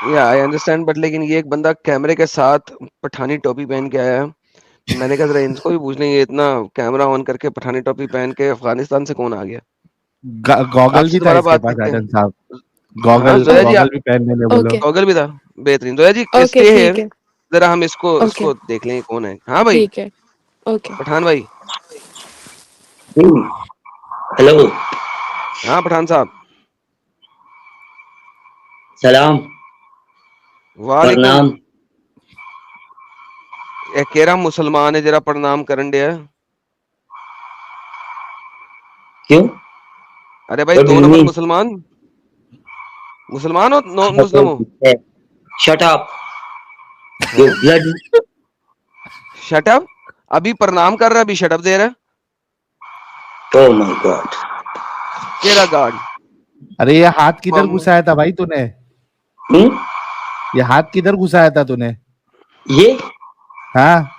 या I understand, but लेकिन ये एक बंदा कैमरे के साथ पठानी टोपी पहन के आया है। मैंने कहा जरा इनको भी पूछ लें, ये इतना कैमरा ऑन करके पठानी टोपी पहन के अफगानिस्तान से कौन आ गया? गॉगल आपसे भी था दोबारा इसके बात पास करते हैं। आजम साहब। हाँ गॉगल जोया जी, गॉगल भी पहनने ले बोलो। ओके गॉगल भी था। बेहतरीन। जोया जी ओके, स्टे ठीक हियर, है। जरा हम इसको ओके, इसको देख लें कौन है। हाँ भाई ठीक है। ओके। पठान भाई। हेलो। हाँ पठान साहब। सलाम। वालेकुम। प्रणाम। ए केरा मुसलमान है, जरा प्रणाम करन दिया। क्यों? अरे भाई What do दो you नंबर mean? मुसलमान, मुसलमान हो नॉन मुस्लिम हो? Shut up, you हैं? bloody. Shut up. अभी प्रणाम कर रहा है, अभी शट अप दे रहा है। Oh my God. केरा गार्ड। अरे ये हाथ किधर घुसाया था भाई तूने? हम्म? ये हाथ किधर घुसाया था तूने? ये हाँ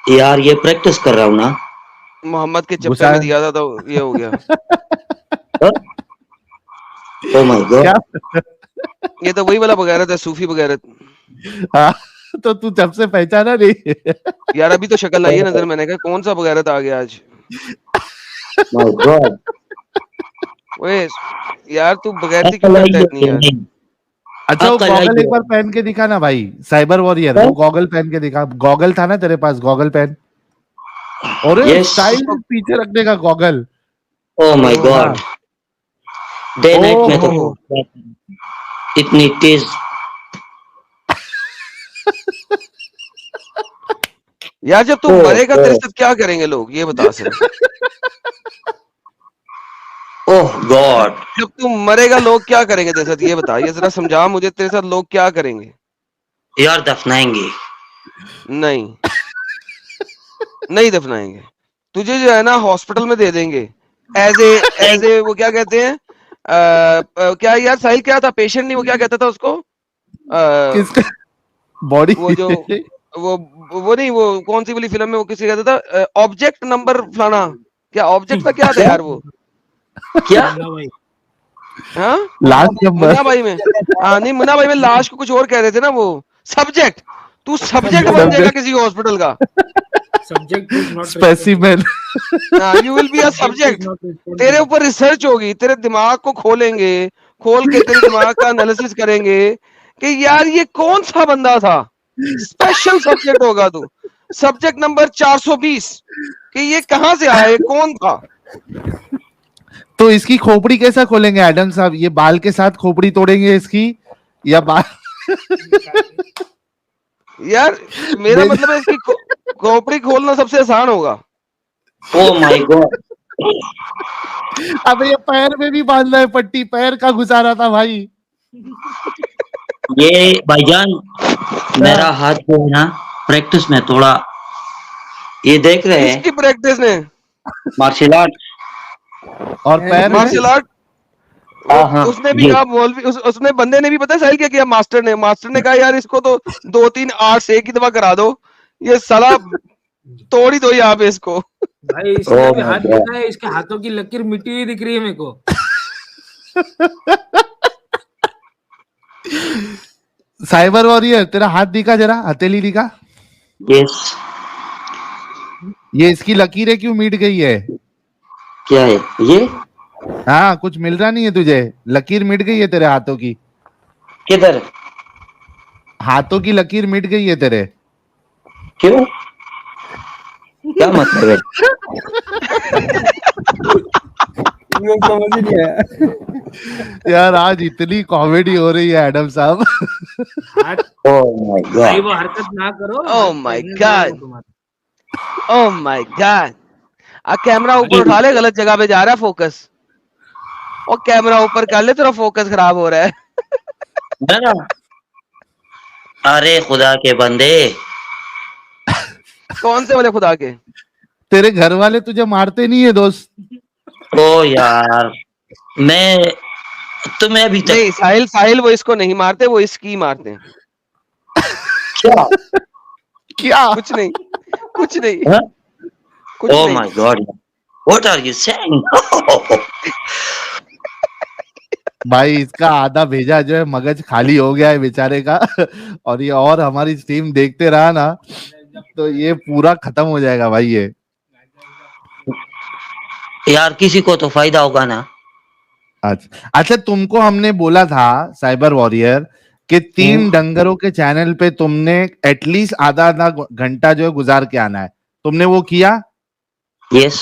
यार ये प्रैक्टिस कर रहा हूँ ना। मोहम्मद के चप्पे में घुसाया दिया था तो ये हो गया। Oh my God. क्या? ये तो वही वाला बगैरत है, सूफी बगैरत। हाँ, तो तू जब से पहचाना नहीं। यार अभी तो शक्ल आई है नजर, मैंने कहा कौन सा बगैरत आ गया आज। My God. ओए यार तू बगैरती क्यों अकल आई करता है है इतनी कि यार? नहीं? अच्छा वो अकल आई गॉगल एक है? बार पहन के दिखा ना भाई, साइबर वॉरियर, वो गॉगल पहन के दिखा। गॉगल था ना तेरे पास, गॉगल पहन। और Yes. स्टाइल पीछे रखने का गॉगल। Oh my ओहो। God. डे नाइट में तो ओहो। इतनी तेज। यार जब तू ओ, मरेगा ओ, तेरे साथ क्या करेंगे लोग, ये बता सिर्फ। ओह गॉड। जब तू मरेगा लोग क्या करेंगे तेरे साथ, ये बता, ये जरा समझा मुझे, तेरे साथ लोग क्या करेंगे? यार दफनाएंगे। नहीं, नहीं दफनाएंगे। तुझे जो है ना हॉस्पिटल में दे देंगे, एज ए वो क्या कहते हैं, क्या यार साहिल क्या था, पेशेंट नहीं, वो क्या कहता था उसको, किसका? बॉडी। वो जो वो वो नहीं, वो कौन सी वाली फिल्म में वो किसी कहता था, ऑब्जेक्ट नंबर फलाना, क्या ऑब्जेक्ट था, क्या था यार वो? क्या? हाँ लास्ट नंबर। मुन्ना भाई में। हाँ नहीं, मुन्ना भाई में लाश को कुछ और कह रहे थे ना वो। सब्जेक्ट। तू सब्जेक्ट बन जाएगा किसी हॉस्पिटल का। Subject is not specimen. You will be a subject. तेरे ऊपर रिसर्च होगी, तेरे दिमाग को खोलेंगे, खोल के तेरे दिमाग का एनालिसिस करेंगे कि यार ये कौन सा बंदा था। स्पेशल सब्जेक्ट होगा तू, सब्जेक्ट नंबर 420, कि ये कहां से आया, ये कौन था। तो इसकी खोपड़ी कैसा खोलेंगे एडम साहब? ये बाल के साथ खोपड़ी तोड़ेंगे इसकी, या बाल? यार मेरा मतलब है इसकी खोपड़ी खोलना सबसे आसान होगा। Oh my God. अबे ये पैर में भी बांधना है पट्टी, पैर का घुसा रहा था भाई। ये भाईजान मेरा हाथ जो है ना प्रैक्टिस में थोड़ा, ये देख रहे हैं किसकी प्रैक्टिस ने? Martial art. और पैर में मार्शल आर्ट। हाँ उसने भी ये कहा, मौलवी उसने बंदे ने भी, पता है साहिल क्या किया, मास्टर ने कहा यार इसको तो 2-3 8 से एक ही दफा करा दो, ये साला तोड़ ही दो यहाँ पे इसको। भाई इसने ओह भी माय हाथ गॉड। देखा है, इसके हाथों की लकीर मिट्टी हुई दिख रही है मेरे को। साइबर वॉरियर, तेरा हाथ दिखा जरा, हथेली दिखा। यस। ये इसकी लकीरें क्यों मिट गई है? क्या है ये? हाँ, कुछ मिल रहा नहीं है तुझे? लकीर मिट गई है तेरे हाथों की। किधर? हाथों की लकीर मिट गई है तेरे। क्यों? क्या मतलब है? समझ ही नहीं आया। यार आज इतनी कॉमेडी हो रही है एडम साहब। हाथ ओह माय भाई गॉड। वो हरकत ना करो। Oh हाथ my pregnant हो God. जाएगा तुम्हारा। Oh my God. कैमरा ऊपर उठा ले, गलत जगह पे जा रहा है फोकस। और कैमरा ऊपर कर ले, तेरा फोकस खराब हो रहा है। ना अरे खुदा के बंदे। कौन से वाले खुदा के? तेरे घर वाले तुझे मारते नहीं है दोस्त? ओ यार मैं तुम्हें अभी तक नहीं साहिल वो इसको नहीं मारते, वो इसकी मारते हैं। क्या? क्या? कुछ नहीं, कुछ नहीं, हाँ? कुछ ओह नहीं। My god. What are you saying? भाई इसका आधा भेजा जो है मगज खाली हो गया है बेचारे का और ये और हमारी स्ट्रीम देखते रहा ना तो ये पूरा खत्म हो जाएगा भाई ये। यार किसी को तो फायदा होगा ना। अच्छा अच्छा, तुमको हमने बोला था साइबर वॉरियर कि 3 डंगरों के चैनल पे तुमने एटलीस्ट आधा आधा घंटा जो है गुजार के आना है, तुमने वो किया? यस।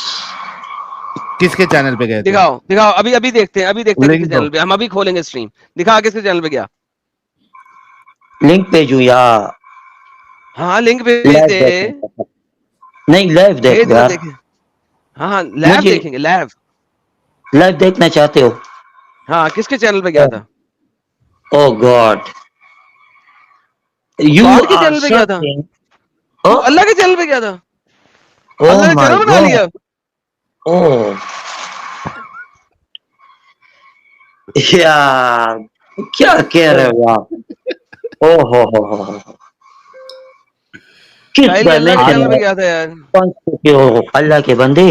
किसके चैनल पे गए थे? दिखाओ दिखाओ, अभी अभी देखते हैं, अभी देखते हैं लिंक किसके दो। चैनल पे, हम अभी खोलेंगे स्ट्रीम। दिखा किसके चैनल पे गया। लिंक भेजू या हाँ लिंक भेज लाइव दे, देखना? नहीं लाइव भेज देखो ना यार। देखें। हाँ हाँ लाइव मुझे देखेंगे, लाइव। लाइव देखना चाहते हो? हाँ किसके चैनल पे गया था? ओ गॉड, यू गॉड के आर चैनल पे गया था? सर्चिंग। तू अल्लाह के चैनल पे गया था? ओ अल्लाह ने माय चैनल बना लिया? गॉड। ओ यार क्या कह रहे हो आप? ओ हो किस साहिल ये अल्लाह के डायमेंशन चैनल पे में गया था यार। पहुंच चुके हो अल्लाह के बंदे?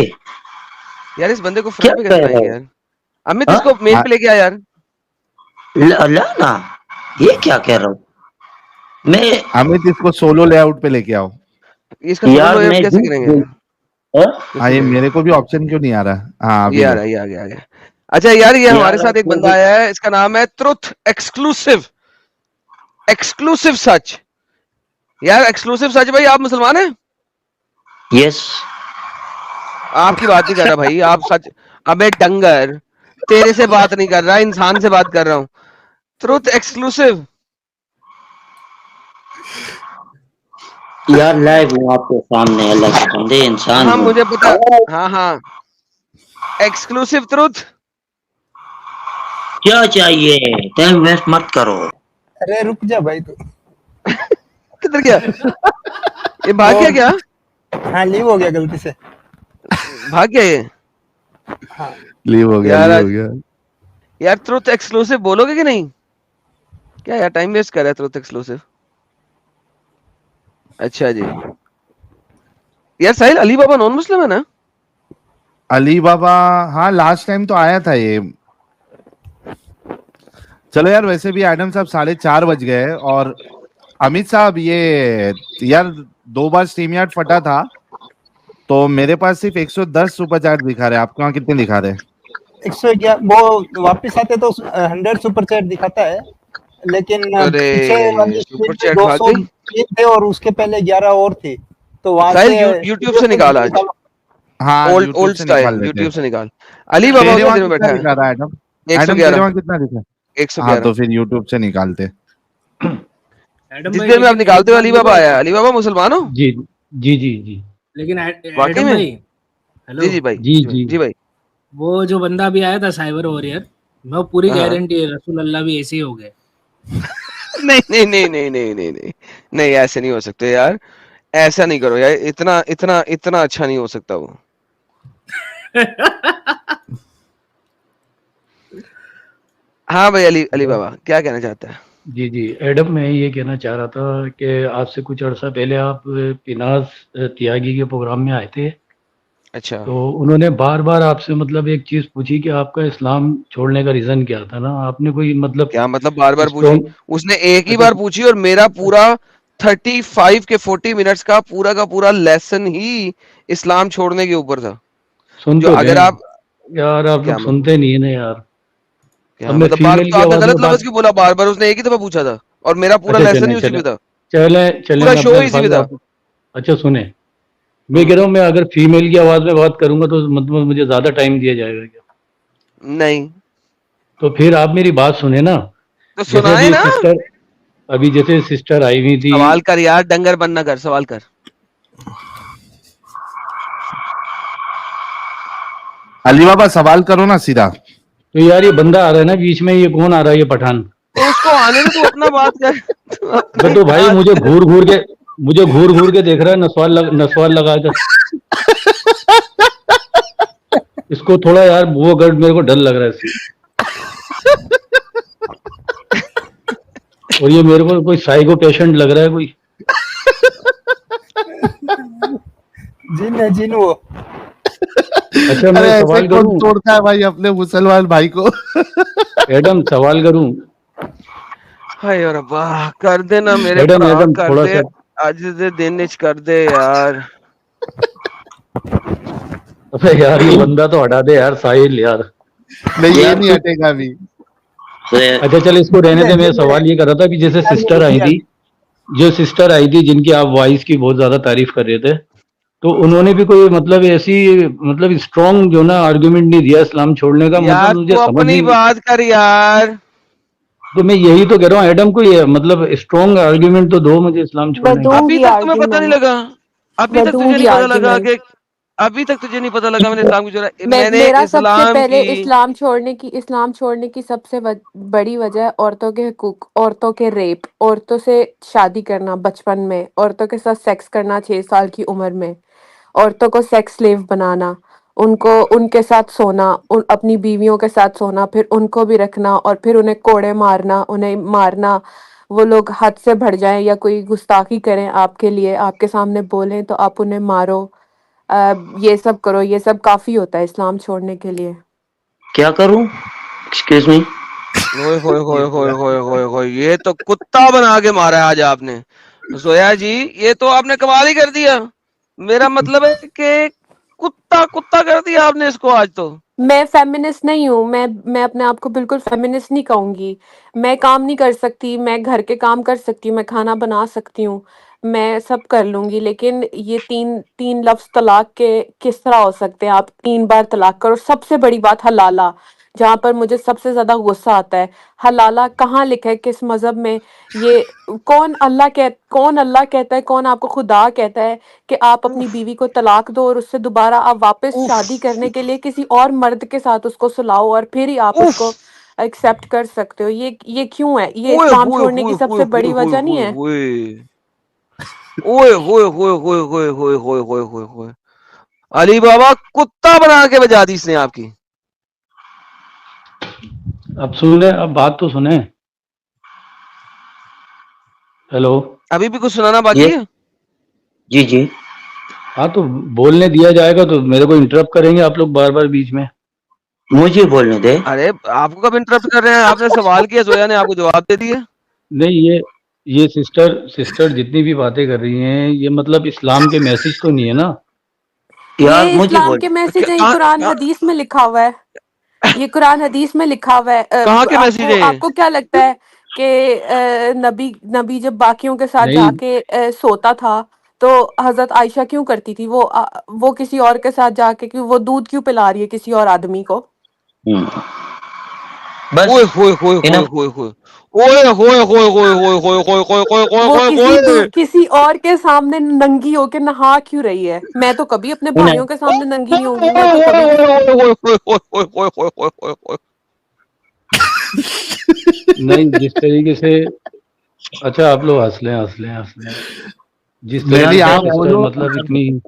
यार इस बंदे को क्या फ्रंट पे कह कैसे रहे लाएंगे हो? यार? अमित हाँ? इसको मेन पे लेके आ यार। अल्लाह ना, ये क्या कह रहा हूँ मैं? अमित इसको सोलो लेआउट पे लेके आओ। इसका सोलो यार लोएब मैं कैसे झूठ करेंगे? बोल। हाँ? कैसे हाँ ये करेंगे? मेरे को भी ऑप्शन क्यों नहीं आ रहा? हाँ ये अभी आ लो। रहा है, ये आ गया, आ गया। अच्छा यार ये हमारे यार साथ एक आपने बंदा भी आया है, इसका नाम है ट्रुथ एक्सक्लूसिव। एक्सक्लूसिव सच। यार एक्सक्लूसिव सच भाई, आप मुसलमान हैं? यस। आपकी बात नहीं कर रहा भाई, आप सच। अबे डंगर, तेरे से बात नहीं कर रहा, इंसान से बात कर रहा हूँ। Truth exclusive. यार लाइव हूँ आपके सामने, अल्लाह के बंदे, इंसान हाँ हूँ। मुझे पता। हाँ हाँ एक्सक्लूसिव ट्रुथ। क्या चाहिए? टाइम वेस्ट मत करो। अरे रुक जा भाई तू। किधर गया? ये भाग गया क्या? हाँ लीव हो गया गलती से। भाग गया ये? लीव हो गया, यार लीव हो आज गया। यार ट्रुथ एक्सक्लूसिव बोलोगे कि नहीं? क्या यार टाइम वेस्ट कर रहा है ट्रुथ एक्सक्लूसिव। अच्छा जी। यार साहिल अली बाबा नॉन मुस्लिम है ना? अली बाबा, हाँ लास्ट टाइम तो आया था ये। चलो यार, वैसे भी एडम साहब 4:30 बज गए और अमित साहब ये यार 2 बार स्ट्रीम यार्ड फटा था तो मेरे पास सिर्फ 110 सुपर चैट दिखा रहे हैं। आपके वहाँ कितने दिखा रहे हैं? 111 वो वापस आते तो 100 सुपर चैट दिखाता है, लेकिन पीछे वाली अरे स्क्रीन सुपर पे चैट भाग गई। 203 थे और उसके पहले 11 और थे, तो वहां साहिल से यूट्यूब से निकाल आज। हाँ ओल्ड यूट्यूब ओल्ड से निकाल स्टाइल लेते यूट्यूब हैं। से निकाल। अली बाबा तेरे उतने वहाँ दिन में कितना बैठा है। दिखा रहा है एडम? एडम तेरे 111 वहाँ कितना दिखा? हाँ 111। तो फिर यूट्यूब से निकालते। एडम जिस भाई देर में आप लेकिन निकालते हो एक अली बात बाबा बोलो, आया। अली बाबा मुसलमान हो? जी जी जी जी लेकिन वाकई एडम में? भाई हेलो, जी जी भाई, जी जी जी भाई। वो जो बंदा भी आया था साइबर वॉरियर, मैं पूरी हाँ। गारंटी है रसूल अल्लाह भी ऐसे ही हो गए। नहीं नहीं नहीं नहीं नहीं नहीं नहीं नहीं, ऐसे नहीं हो सकते यार। ऐसा नहीं करो यार, इतना इतना इतना अच्छा नहीं हो सकता वो। हाँ भाई अली अली बाबा क्या कहना चाहता है? जी जी एडम, मैं ये कहना चाह रहा था कि आज से कुछ अर्सा पहले आप पिनाज त्यागी के प्रोग्राम में आए थे, अच्छा तो उन्होंने बार बार आपसे मतलब एक चीज पूछी कि आपका इस्लाम छोड़ने का रीजन क्या था ना। आपने कोई मतलब क्या मतलब बार बार पूछी? स्ट्रॉन्ग, उसने एक ही अच्छा बार पूछी और मेरा पूरा 35 के 40 मिनट्स का पूरा लेसन ही इस्लाम छोड़ने के ऊपर था। सुन जो तो अगर लें आप यार, आप क्या लोग मतलब, सुनते नहीं है ना यार। अब क्या मैं मतलब बार फीमेल तो की आपने आवाज में गलत लफ्ज बात, क्यों बोला? बार बार उसने एक ही दफा पूछा था और मेरा पूरा अच्छा लेसन चलें ही उसी चलें पे था। चलें चलें, पूरा मैं शो अपने ही इसी अल्फाज पे में था। आपको, अच्छा सुने, मैं कह रहा हूँ मैं अगर फीमेल की आवाज में बात करूंगा तो मतलब मुझे ज्यादा टाइम दिया जाएगा क्या? नहीं तो फिर आप मेरी बात सुने ना। तो जैसे सुनाए अभी ना। सिस्टर, अभी जैसे सिस्टर आई हुई थी। सवाल कर यार, डंगर बनना कर, सवाल कर। अली बाबा सवाल करो ना सीधा। तो यार ये बंदा आ रहा है ना बीच में, ये कौन आ रहा है? ये पठान। तो उसको आने दे, तू अपना बात कर। तू अपनी तो भाई बात मुझे कर। घूर घूर के देख रहा है, नसवाल लगा कर। इसको थोड़ा यार वो कर, मेरे को डर लग रहा है इससे। और ये मेरे को कोई साइको पेशेंट लग रहा है कोई। जिन है जिन वो। अच्छा अरे मैं ऐसे सवाल कौन करूं? तोड़ता है भाई अपने मुसलमान भाई को? एडम सवाल करूं? हाय और अब्बा कर देना मेरे एडम भरा एडम कर थोड़ा दे सा, आज दे दिन विच कर दे यार। अबे यार ये बंदा तो हटा दे यार, साहिल यार। नहीं ये यार नहीं तू हटेगा अभी। अच्छा चल इसको रहने दे। मैं सवाल ये कर रहा था कि जैसे सिस्टर आई थी, जो सिस्टर आई थी जिनकी आप वॉइस की बहुत ज्यादा तारीफ कर रहे थे, तो उन्होंने भी कोई मतलब ऐसी मतलब स्ट्रॉन्ग जो ना आर्गुमेंट नहीं दिया इस्लाम छोड़ने का, मतलब यार मुझे तू समझ अपनी नहीं। बात कर यार। तो मैं यही तो कह रहा हूँ एडम को, ये मतलब स्ट्रॉन्ग आर्गुमेंट तो दो मुझे इस्लाम मैं छोड़ने का। अभी दूंगी तक तुम्हें पता नहीं आर्ग्यूमेंट। लगा? अभी मैं तक तुझे दूंगी नहीं पता लगा आर्ग्यूमेंट। कि अभी तक तुझे नहीं पता लगा मैंने इस्लाम की जोड़ा मैं मैंने मेरा सबसे इस्लाम पहले की। इस्लाम छोड़ने की सबसे बड़ी वजह औरतों के हुकूक, औरतों के रेप, औरतों से शादी करना बचपन में, औरतों के साथ सेक्स करना 6 साल की उम्र में, औरतों को सेक्स स्लेव बनाना, उनको उनके साथ सोना, अपनी बीवियों के साथ सोना, फिर उनको भी रखना और फिर उन्हें कोड़े मारना, उन्हें मारना। वो लोग हद से बढ़ जाएं या कोई गुस्ताखी करें आपके लिए, आपके सामने बोलें तो आप उन्हें मारो। ये सब करो, ये सब काफी होता है इस्लाम छोड़ने के लिए। क्या करूं? Excuse me. ओए होए होए ये होए पूरा होए होए होए ये तो कुत्ता बना के मारा है आज आपने जोया जी। ये तो आपने कमाल ही कर दिया। मेरा मतलब है कि कुत्ता कुत्ता कर दिया आपने इसको आज तो। मैं फेमिनिस्ट नहीं हूँ। मैं अपने आप को बिल्कुल फेमिनिस्ट नहीं कहूंगी। मैं काम नहीं कर सकती, मैं घर के काम कर सकती हूँ, मैं खाना बना सकती हूँ, मैं सब कर लूंगी, लेकिन ये तीन तीन लफ्ज तलाक के किस तरह हो सकते हैं? आप 3 बार तलाक करो। सबसे बड़ी बात हलाला, जहां पर मुझे सबसे ज्यादा गुस्सा आता है। हलाला कहाँ लिखा है, किस मजहब में? ये कौन अल्लाह कहता है, कौन आपको खुदा कहता है कि आप अपनी उफ बीवी को तलाक दो और उससे दोबारा आप वापस उफ शादी करने के लिए किसी और मर्द के साथ उसको सुलाओ और फिर ही आप उफ उसको एक्सेप्ट कर सकते हो? ये क्यों है? ये ओए इस्लाम होए छोड़ने होए की होए सबसे होए बड़ी होए वजह नहीं होए है? होए ओए होए होए होए होए होए होए होए होए होए अली बाबा कुत्ता बना के बजा दी इसने आपकी। अब सुन ले, अब बात तो सुने। हेलो। अभी भी कुछ सुनाना बाकी ये है? जी जी। हाँ तो बोलने दिया जाएगा तो मेरे को इंटरप्ट करेंगे आप लोग बार बार बीच में। मुझे बोलने दे। अरे आपको कब इंटरप्ट कर रहे हैं? आपने सवाल किया, जोया ने आपको जवाब दे दिया। नहीं ये सिस्टर सिस्टर जितनी भी बातें कर रही हैं, ये मतलब इस्लाम के मैसेज तो नहीं है ना? यार ये मुझे इस्लाम बोल। के मैसेज है, ये कहाँ कुरान हदीस में लिखा हुआ है। ये कुरान हदीस में लिखा हुआ है। कहाँ के मैसेज आपको है ये? आपको क्या लगता है कि नबी नबी जब बाकियों के साथ नहीं जाके सोता था तो हजरत आयशा क्यों करती थी? वो किसी और के साथ जाके क्यों, वो दूध क्यों पिला रही है किसी और आदमी को? बस ओए होए होए होए इनफ। होए होए ओए होए होए होए होए होए होए होए होए वो होए होए होए किसी और के सामने नंगी होके नहा क्यों रही है? मैं तो कभी अपने भाइयों के सामने नंगी नहीं होंगी, मैं तो कभी किसी। नहीं, जिस तरीके से, अच्छा आप लोग हंस लें। जिस मेरी तरीके से आप सिस्टर बोलो। मतलब इतनी।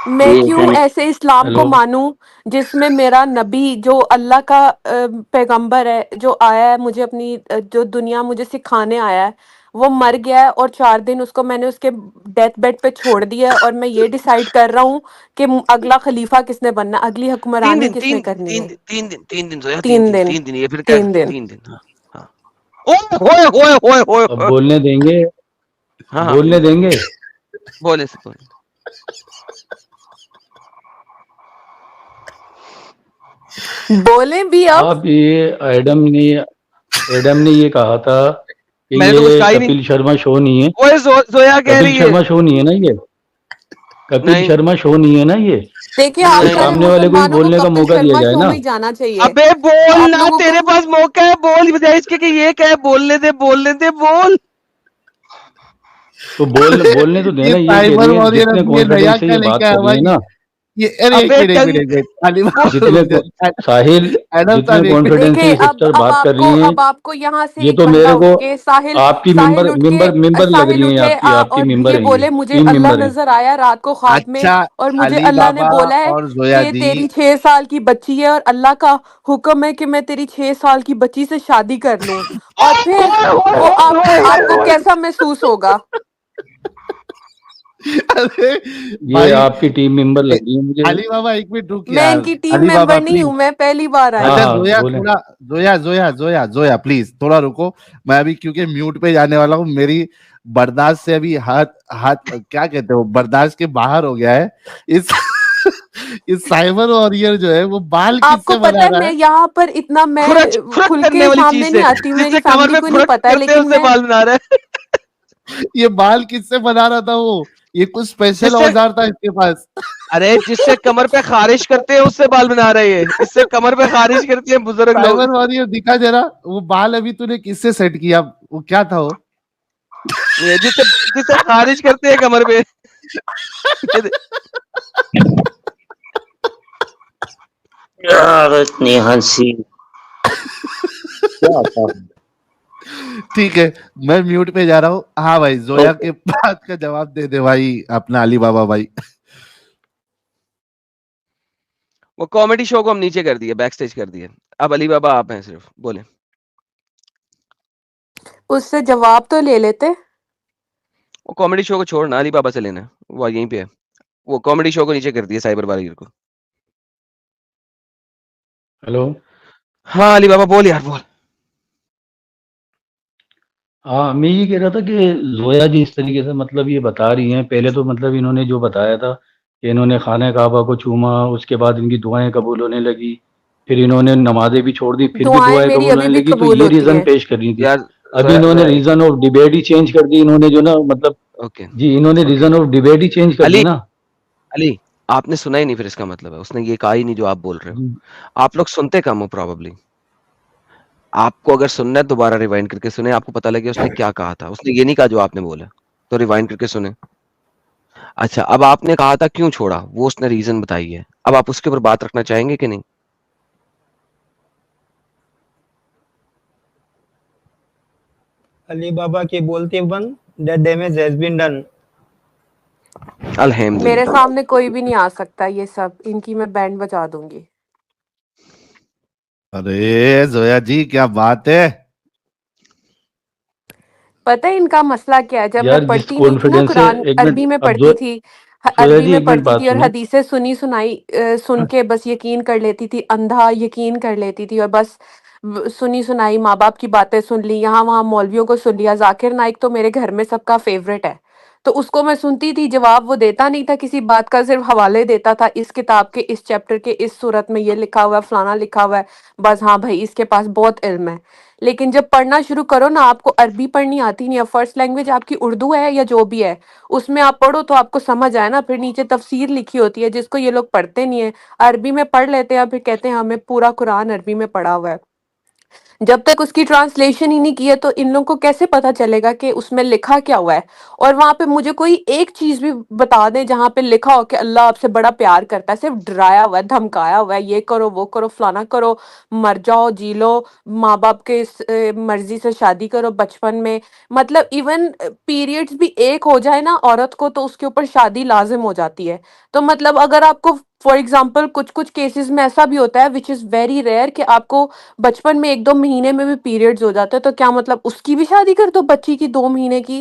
मैं क्यों ऐसे इस्लाम को हेलो। मानूं जिसमें मेरा नबी जो अल्लाह का पैगंबर है, जो आया है मुझे अपनी जो दुनिया मुझे सिखाने आया है, वो मर गया है और 4 दिन उसको मैंने उसके डेथ बेड पे छोड़ दिया है और मैं ये डिसाइड कर रहा हूँ कि अगला खलीफा किसने बनना है, अगली तीन हुक्मरानी दिन किसने तीन करनी तीन है। तीन दिन तीन दिन जोया तीन 3 दिन दिन। 3 दिन ये फिर क्या 3 दिन। 3 दिन। हाँ हाँ ओए होए होए होए अब होए बोलने देंगे? हाँ हाँ बोलने देंगे? बोले से बोले। बोले भी अब। आप ये एडम ने ये कहा था कि मैंने तो कुछ ये कहा ही नहीं। कपिल शर्मा शो नहीं है। ओए जोया कह कपिल रही है। शर्मा शो नहीं है ना ये? कपिल नहीं शर्मा शो नहीं है ना ये? देखिए, आप तो नहीं सारे सामने वाले को भी मुसलमानों को बोलने का कपिल मौका दिया शर्मा जाए शो ना। में ही जाना चाहिए। अबे बोल आप ना, लोगों तेरे को पास मौका है, बोल बजाय इसके कि ये क्या है। बोलने दे बोल। तो बोलने तो ये देना, ये कह साइबर रही है वॉरियर जितने अब ये नया कॉन्फिडेंस से क्या ये लेके बात आया कर हुआ रही है है? ना। ये अरे अबे एक मिनट अली जितने रुक जा। साहिल, एडम जितने साहब एक मिनट। कॉन्फिडेंस से देखे। ये सिस्टर बात कर रही हैं, अब आपको यहाँ से ये एक तो बंदा मेरे उठ को के साहिल आपकी साहिल मिंबर उठ के मिंबर मिंबर लग साहिल रही हैं। उठे आपकी और मिंबर ये है, ये बोले मुझे 3 अल्लाह मिंबर हैं। नजर आया रात को ख्वाब में अच्छा और मुझे अली अल्लाह ने बाबा बोला है और जोया कि दी। तेरी 6 साल की बच्ची है और अल्लाह का हुक्म है कि मैं तेरी 6 साल की बच्ची से शादी कर लूं। और फिर वो आपको आपको कैसा महसूस होगा? अरे ये भाई आपकी टीम मेंबर लगी है मुझे। अली बाबा एक मिनट रुक मैं यार। इनकी टीम अली बाबा मेंबर नहीं प्लीज। हूँ, मैं पहली बार आई हाँ अच्छा हूँ। हाँ जोया बोले। थोड़ा, जोया प्लीज थोड़ा रुको। मैं अभी क्योंकि म्यूट पे जाने वाला हूँ, मेरी बर्दाश्त से अभी हाथ हाथ क्या कहते हो, बर्दाश्त के बाहर हो गया है। इस इस साइबर वॉरियर जो है वो बाल आपको किससे पता बना है रहा मैं है? यहाँ पर इतना खुरच मैं खुरच खुल करने के वाली सामने चीज नहीं से, आती हूँ, मेरी जिससे कमर फैमिली पे को नहीं खुरच पता है, करते हैं लेकिन उससे मैं बाल बना रहा है। ये बाल किससे बना रहा था वो? ये कुछ स्पेशल जिससे, औजार था इसके पास। अरे जिससे कमर पे खारिश करते हैं उससे बाल बना रहे हैं, इससे कमर पे खारिश करते हैं बुजुर्ग लोग। साइबर वॉरियर दिखा जरा वो बाल अभी तूने किससे सेट किया? वो क्या था वो? ये जिससे जिससे खारिश करते हैं कमर पे। ये दे- यार इतनी हंसी क्या था। ठीक है, मैं म्यूट पे जा रहा हूँ। हाँ भाई, जोया ओके। के बात का जवाब दे दे भाई अपना अली बाबा भाई। वो कॉमेडी शो को हम नीचे कर दिए, बैक स्टेज कर दिए। अब अली बाबा आप हैं, सिर्फ बोले। उससे जवाब तो ले लेते। वो कॉमेडी शो को छोड़ना, अली बाबा से लेना है, वो यहीं पे है। वो कॉमेडी शो को नीचे कर दिया, साइबर वॉरियर को। हेलो। हाँ अली बाबा बोल यार, बोल। हाँ मैं ये कह रहा था कि जोया जी इस तरीके से मतलब ये बता रही हैं, पहले तो मतलब इन्होंने जो बताया था कि इन्होंने खाने काबा को चूमा, उसके बाद इनकी दुआएं कबूल होने लगी, फिर इन्होंने नमाजें भी छोड़ दी, फिर भी दुआएं दुआएं मेरी कबूल अभी होने भी लगी, तो कबूल ये होती रीजन हैं। पेश कर रही थी। यार अभी जोया इन्होंने जोया रीजन ऑफ डिबेट ही चेंज कर दी, इन्होंने जो ना मतलब ओके जी इन्होंने ओके रीजन ऑफ डिबेट ही चेंज कर दी अली, ना। अली आपने सुना ही नहीं, फिर इसका मतलब है उसने ये कहा ही नहीं जो आप बोल रहे हो। जी आप लोग सुनते कम हो प्रॉब्ली। आपको अगर सुनना है दोबारा रिवाइंड करके सुने, आपको पता लगे उसने क्या कहा था। उसने ये नहीं कहा जो आपने बोला, तो रिवाइंड करके सुने। अच्छा, अब आपने कहा था क्यों छोड़ा, वो उसने रीजन बताई है। अब आप उसके ऊपर बात रखना चाहेंगे कि नहीं? अली बाबा की बोलती बंद, that damage has been done. मेरे अल्हम्दुलिल्लाह। सामने कोई भी नहीं आ सकता, ये सब इनकी मैं बैंड बजा दूंगी। अरे जोया जी क्या बात है। पता है इनका मसला क्या है? जब मैं यार जिस पढ़ती नहीं थी ना कॉन्फिडेंस से, कुरान, एक मिनट अरबी में अब पढ़ती थी, जोया अरबी जी में एक मिनट पढ़ती बात थी और सुने। हदीसें सुनी सुनाई सुन के बस यकीन कर लेती थी, अंधा यकीन कर लेती थी, और बस सुनी सुनाई माँ बाप की बातें सुन ली, यहाँ वहाँ मौलवियों को सुन लिया। जाकिर नाइक तो मेरे घर में सबका फेवरेट है, तो उसको मैं सुनती थी, जवाब वो देता नहीं था किसी बात का, सिर्फ हवाले देता था, इस किताब के इस चैप्टर के इस सूरत में ये लिखा हुआ है, फलाना लिखा हुआ है। बस हाँ भाई इसके पास बहुत इल्म है। लेकिन जब पढ़ना शुरू करो ना, आपको अरबी पढ़नी आती नहीं है, फर्स्ट लैंग्वेज आपकी उर्दू है या जो भी है, उसमें आप पढ़ो तो आपको समझ आए ना, फिर नीचे तफसीर लिखी होती है जिसको ये लोग पढ़ते नहीं है। अरबी में पढ़ लेते हैं, फिर कहते हैं हमें पूरा कुरान अरबी में पढ़ा हुआ है। जब तक उसकी ट्रांसलेशन ही नहीं की है तो इन लोगों को कैसे पता चलेगा कि उसमें लिखा क्या हुआ है? और वहां पे मुझे कोई एक चीज भी बता दें जहां पे लिखा हो कि अल्लाह आपसे बड़ा प्यार करता है, सिर्फ डराया हुआ है, धमकाया हुआ है, ये करो वो करो फलाना करो, मर जाओ जी लो, माँ बाप के मर्जी से शादी करो बचपन में। मतलब इवन पीरियड्स भी एक हो जाए ना औरत को तो उसके ऊपर शादी लाजिम हो जाती है। तो मतलब अगर आपको फॉर एग्जाम्पल कुछ कुछ केसेस में ऐसा भी होता है विच इज वेरी रेयर कि आपको बचपन में 1-2 महीने में भी पीरियड्स हो जाते हैं, तो क्या मतलब उसकी भी शादी कर दो बच्ची की 2 महीने की?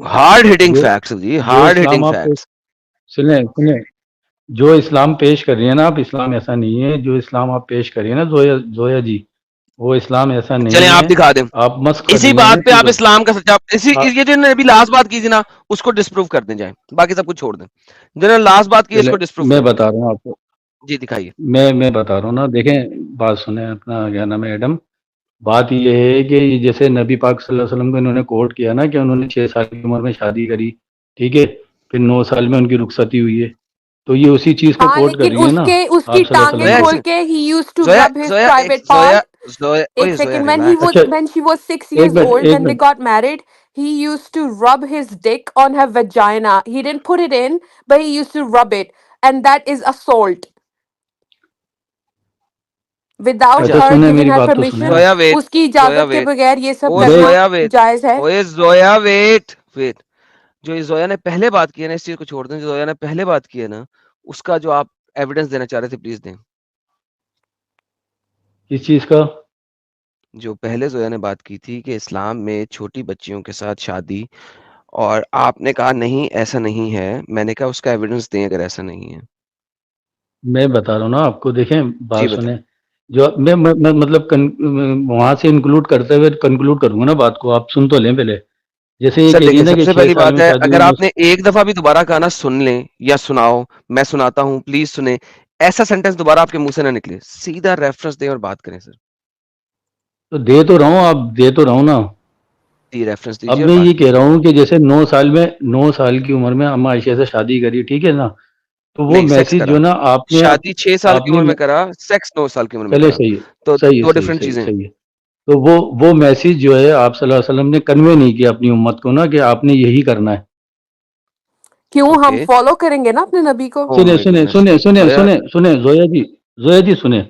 हार्ड हिटिंग जो फैक्ट्स जी, जो हार्ड हिटिंग इस्लाम आप फैक्ट्स। सुने सुने, जो इस्लाम पेश कर रही है ना आप, इस्लाम ऐसा नहीं है। जो इस्लाम आप पेश कर रही है ना जोया जोया जी, वो इस्लाम ऐसा चलें नहीं आप है। दिखा दें, आप मस्क कर इसी रही हैं बात पे ठीक आप है। इस्लाम का सच्चा, इसी आ, ये जो अभी लास्ट बात की थी ना, उसको डिस्प्रूव कर दें जाए, बाकी सब कुछ छोड़ दें। जिन्होंने लास्ट बात की है, चले इसको डिस्प्रूव मैं कर दें। बता रहा हूँ आपको, जी दिखाइए। मैं बता रहा हूँ ना, देखें बात सुने अपना, क्या नाम है एडम। बात ये है कि जैसे नबी पाक सल्लल्लाहु अलैहि वसल्लम को इन्होंने कोट किया ना कि उन्होंने 6 साल की उम्र में शादी करी, ठीक है, फिर 9 साल में उनकी रुखसती हुई है, तो ये उसी चीज को हाँ, कोट कर लेकिन रही है ना उसके उसकी आप सल्लल्लाहु अलैहि टांगें वसल्लम जोया एक को। खोल सेकंड, के ही यूज्ड टू जोया रब हिज जोया एक प्राइवेट जोया, पार्ट। जोया एक ओए जोया सेकंड, अच्छा when she was 6 एक years मिनट old, एक when they minute got married, he used to rub his dick on her vagina. He didn't put it in, but he used to rub it, and that is assault without अच्छा अच्छा her सुने giving मेरी her बात तो सुने permission। ना। Zoya wait, उसकी जोया इजाजत के वेट, बगैर ये सब ओ मैं करना जोया वेट, जायज है? ओए जोया वेट वेट। जो ये जोया ने पहले बात की है ना, इस चीज को छोड़ दें। जो जोया ने पहले बात की है ना, उसका जो आप एविडेंस देना चाह रहे थे, प्लीज दें। किस चीज का? जो पहले ज़ोया ने बात की थी कि इस्लाम में छोटी बच्चियों के साथ शादी, और आपने कहा नहीं ऐसा नहीं है। मैंने कहा उसका एविडेंस दें अगर ऐसा नहीं है। मैं बता रहा हूँ ना आपको, देखें जी बात बताएँ। सुने। जो मैं मतलब वहां से इंक्लूड करते हुए कंक्लूड करूंगा ना बात को, आप सुन तो लें पहले। जैसे ये सर कह रही है देखिए, ना कि सबसे 6 पहली साल बात में है, शादी अगर हुई। आपने एक दफ़ा भी दोबारा कहा ना सुन लें या सुनाओ, मैं सुनाता हूँ, प्लीज़ सुनें, ऐसा सेंटेंस दोबारा आपके मुँह से ना निकले। सीधा रेफ़रेंस दें और बात करें सर। तो दे तो रहा हूँ, आप दे तो रहा हूँ ना। जी, रेफ़रेंस अब दीजिए और मैं बात ये कह कीजिए। रहा हूँ कि जैसे 9 साल की उम्र में अम्मा आयशा से शादी करी, ठीक है ना? तो वो नहीं, सेक्स मैसेज करा। जो ना आपने शादी 6 साल की आपने उम्र में करा, सेक्स 9 साल की उम्र में चले करा। सही है, तो सही है, 2 सही है, डिफरेंट सही है, चीज़ें हैं। सही है। तो वो मैसेज जो है आप सल्लल्लाहु अलैहि वसल्लम ने कन्वे नहीं किया अपनी उम्मत को ना कि आपने यही करना है। क्यों? हम ओके। फॉलो करेंगे ना अपने नबी को। ओह सुने माय सुने गुडनेस! सुने सुने ज़ोया सुने सुने जोया जी सुने।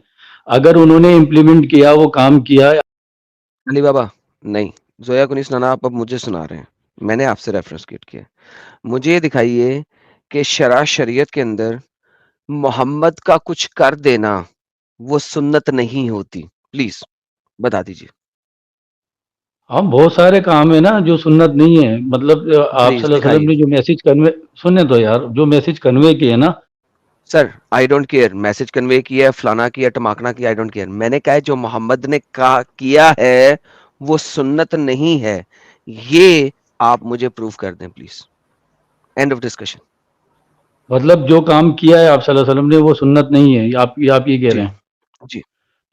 अगर उन्होंने इम्प्लीमेंट किया, वो काम किया। अली बाबा, नहीं, ज़ोया को नहीं सुनाना, आप अब मुझे सुना रहे हैं। मैंने आपसे रेफ़रेंस क्रिएट किया है। मुझे ये दिखाइए कि शरीयत के अंदर मोहम्मद का कुछ कर देना, वो सुन्नत नहीं होती। प्लीज़ बता दीजिए। हाँ, बहुत सारे काम है ना जो सुन्नत नहीं है। मतलब आप प्लीज़ सल्लल्लाहु अलैहि वसल्लम दिखाइए। ने जो मैसेज कन्वे, सुनने दो यार, जो मैसेज कन्वे किए ना। Sir, I don't care message convey किया, फलाना किया, टमाकना किया, आई डोंट केयर। मैंने कहा है जो मोहम्मद ने कहा किया है, वो सुन्नत नहीं है। ये आप मुझे प्रूव कर दें प्लीज़। End of discussion. मतलब जो काम किया है आप सल्लल्लाहु अलैहि वसल्लम ने, वो सुन्नत नहीं है, आप ये कह जी, रहे हैं। जी।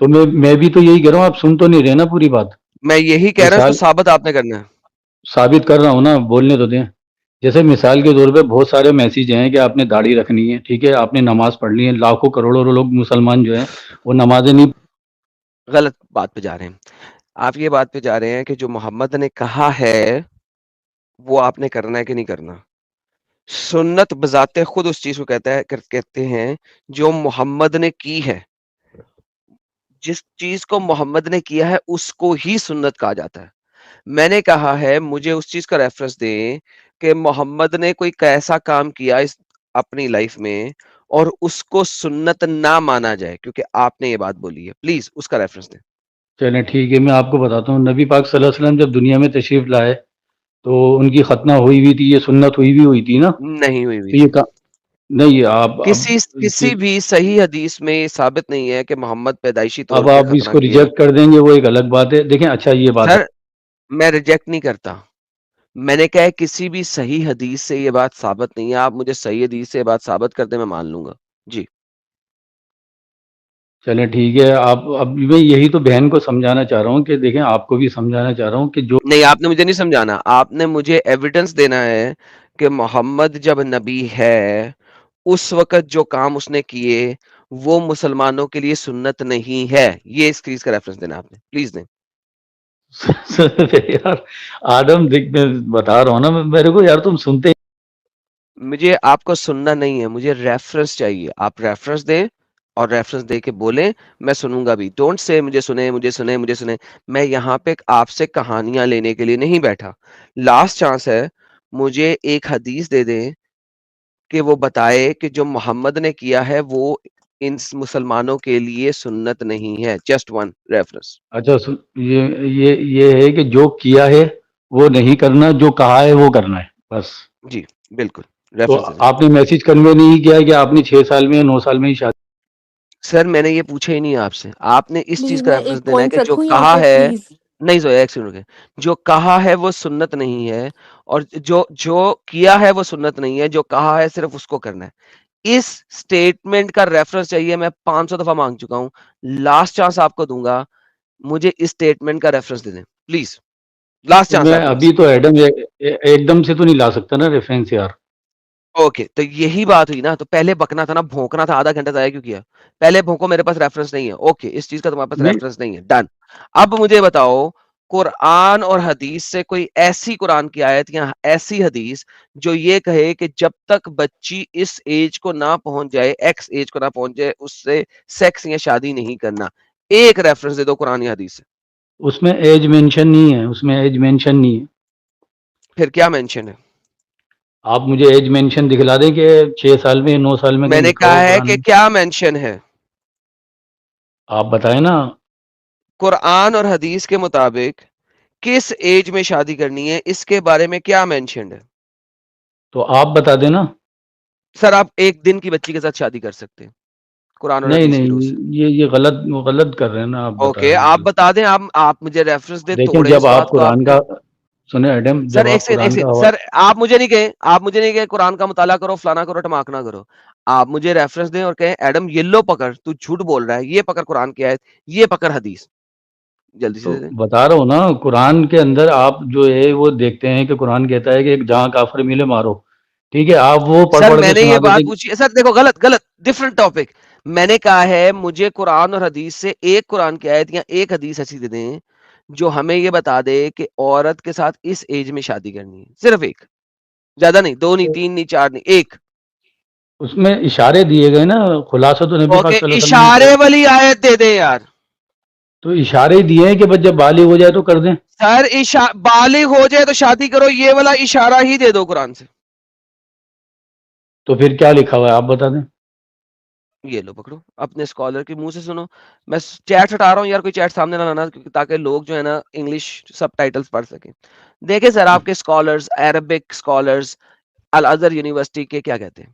तो मैं भी तो यही कह रहा हूँ, आप सुन तो नहीं रहे ना पूरी बात। मैं यही कह रहा हूँ, इसको मिसाल साबित आपने करना है। साबित कर रहा हूँ ना, बोलने तो दें। जैसे मिसाल के तौर पे बहुत सारे मैसेज हैं कि आपने दाढ़ी रखनी है, ठीक है, आपने नमाज पढ़नी है। लाखों करोड़ों लोग मुसलमान जो हैं वो नमाजें नहीं। गलत बात पे जा रहे हैं। आप ये बात पे जा रहे हैं कि जो मोहम्मद ने कहा है, वो आपने करना है कि नहीं करना? सुन्नत बज़ाते खुद उस चीज़ को कहते हैं, जो मोहम्मद ने की है। जिस चीज़ को मोहम्मद ने किया है, उसको ही सुन्नत कहा जाता है। मैंने कहा है, मुझे उस चीज़ का रेफ़रेंस दें कि मोहम्मद ने कोई कैसा काम किया इस अपनी लाइफ़ में और उसको सुन्नत ना माना जाए, क्योंकि आपने ये बात बोली है। प्लीज़ उसका रेफ़रेंस दें। चलें ठीक है, मैं आपको बताता हूँ। नबी पाक सल्लल्लाहु अलैहि वसल्लम जब दुनिया में तशरीफ़ लाए, तो उनकी खतना हुई थी, ये सुन्नत हुई थी ना। नहीं हुई हुई तो ये थी। का नहीं, आप किसी भी सही हदीस में ये साबित नहीं है कि मोहम्मद पैदाइशी तौर अब पे आप खतना इसको किया। रिजेक्ट कर देंगे, वो एक अलग बात है। देखें, अच्छा ये बात है। सर, मैं रिजेक्ट नहीं करता। मैंने कहा है किसी भी सही हदीस से ये बात साबित नहीं है। आप मुझे सही हदीस से ये बात साबित कर दें, मैं मान लूँगा। जी। चलें ठीक है। आप अब मैं यही तो बहन को समझाना चाह रहा हूँ कि देखें, आपको भी समझाना चाह रहा हूँ कि जो नहीं, आपने मुझे नहीं समझाना। आपने मुझे एविडेंस देना है कि मोहम्मद जब नबी है, उस वक़्त जो काम उसने किए, वो मुसलमानों के लिए सुन्नत नहीं है। ये इस चीज़ का रेफ़रेंस देना आपने। प्लीज़ दें। यार आदम, देख मैं बता रहा हूँ ना, मेरे को यार तुम सुनते। मुझे आपको सुनना नहीं है, मुझे रेफ़रेंस चाहिए। आप रेफ़रेंस दें और रेफ़रेंस दे के बोलें, मैं सुनूँगा भी। डोंट से मुझे सुने, मुझे सुने, मुझे सुने। मैं यहाँ पे आपसे कहानियाँ लेने के लिए नहीं बैठा। लास्ट चांस है, मुझे एक हदीस दे दें कि वो बताए कि जो मोहम्मद ने किया है, वो इन मुसलमानों के लिए सुन्नत नहीं है। Just one reference. अच्छा सुन, ये है कि जो किया है वो नहीं करना, जो कहा है वो करना है, बस। जी, बिल्कुल। तो रेफ़रेंस दे दें। आपने मैसेज कन्वे नहीं किया कि आपने 6 साल में या 9 साल में ही शादी। सर, मैंने ये पूछा ही नहीं आपसे। आपने इस चीज़ प्लीज़ का मैं रेफ़रेंस एक देना है पॉइंट कि जो रखूँ यहाँ कहा पे है। प्लीज़? नहीं ज़ोया, 1 सेकंड रुकिए। जो कहा है वो सुन्नत नहीं है और जो जो किया है वो सुन्नत नहीं है, जो कहा है सिर्फ़ उसको करना है। इस स्टेटमेंट का रेफ़रेंस चाहिए, मैं 500 दफ़ा माँग चुका हूँ। लास्ट चांस आपको दूँगा, मुझे इस स्टेटमेंट का रेफ़रेंस दे दें, प्लीज़। लास्ट तो चांस मैं है आपके अभी पास। तो एकदम से तो नहीं ला सकता ना रेफरेंस यार। ओके, तो यही बात हुई ना, तो पहले बकना था ना, भौंकना था, आधा घंटा ज़ाया क्यों किया? पहले भौंको, मेरे पास रेफ़रेंस नहीं है। ओके, इस चीज़ का तुम्हारे पास नहीं, रेफ़रेंस नहीं है, डन। अब मुझे बताओ, कुरान और हदीस से कोई ऐसी कुरान की आयत या ऐसी हदीस जो ये कहे कि जब तक बच्ची इस एज को ना पहुँच जाए, एक्स एज को ना पहुँच जाए, उससे सेक्स या शादी नहीं करना। एक रेफ़रेंस दे दो कुरान या हदीस से। उसमें एज मेंशन नहीं है, उसमें एज मेंशन नहीं है। फिर क्या मेंशन है? आप मुझे एज मेंशन दिखला दें कि 6 साल में 9 साल में कहीं मैंने लिखा कहा हुआ है कुरान कि में। क्या मेंशन है? आप बताएं ना। कुरान और हदीस के मुताबिक किस एज में शादी करनी है, इसके बारे में क्या मेंशन्ड है? तो आप बता देना। सर आप एक दिन की बच्ची के साथ शादी कर सकते हैं कुरान और नहीं हदीस की रूह नहीं, से। ये गलत कर रहे हैं ना, आप बता ओके, रहे हैं आप जो। बता दें, आप मुझे रेफरेंस दें, देखें, तोड़ें जब इस आप बात को कुरान आपने। का सुने एडम, सर जब एक आप सेकंड, एक कुरान का सेकंड, सर आप मुझे नहीं कहे कुरान का मुताला करो, फलाना करो, टमाकना करो। आप मुझे रेफरेंस दें और कहें एडम ये लो पकड़, तू झूठ बोल रहा है, ये पकड़ कुरान की आयत, ये पकड़ हदीस, जल्दी से तो दे दें। बता रहा हूँ ना, कुरान के अंदर आप जो है वो देखते हैं कि कुरान कहता है कि एक जहाँ काफिर मिले मारो। ठीक है, आप वो पढ़ सर पढ़ के मैंने ये सुना बात देते कि पूछी है, सर देखो गलत गलत डिफरेंट टॉपिक। मैंने कहा है मुझे कुरान और हदीस से एक कुरान की आयत या एक हदीस ऐसी दे दें जो हमें ये बता दे कि औरत के साथ इस एज में शादी करनी है, सिर्फ एक, ज्यादा नहीं, दो नहीं, तीन नहीं, चार नहीं, एक। उसमें इशारे दिए गए ना, खुलासा तो नबी पाक ओके, सल्लल्लाहु अलैहि वसल्लम ने इशारे किया। वाली आयत दे दे यार। तो इशारे ही दिए हैं कि बस जब बालिग हो जाए तो कर दें। सर बालिग हो जाए तो शादी करो, ये वाला इशारा ही दे दो कुरान से। तो फिर क्या लिखा हुआ है, आप बता दें। ये लो पकड़ो, अपने स्कॉलर के मुंह से सुनो। मैं चैट हटा रहा हूँ यार, कोई चैट सामने ना लाना, क्योंकि ताकि लोग जो है ना इंग्लिश सबटाइटल्स पढ़ सकें। देखें सर, आपके स्कॉलर्स, अरबिक स्कॉलर्स, अल अजहर यूनिवर्सिटी के क्या कहते हैं?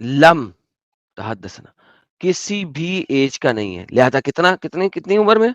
लम तहद्दसना किसी भी एज का नहीं है, लिहाजा कितनी उम्र में?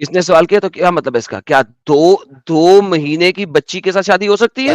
इसने सवाल किया तो क्या मतलब है इसका? क्या दो महीने की बच्ची के साथ शादी हो सकती है?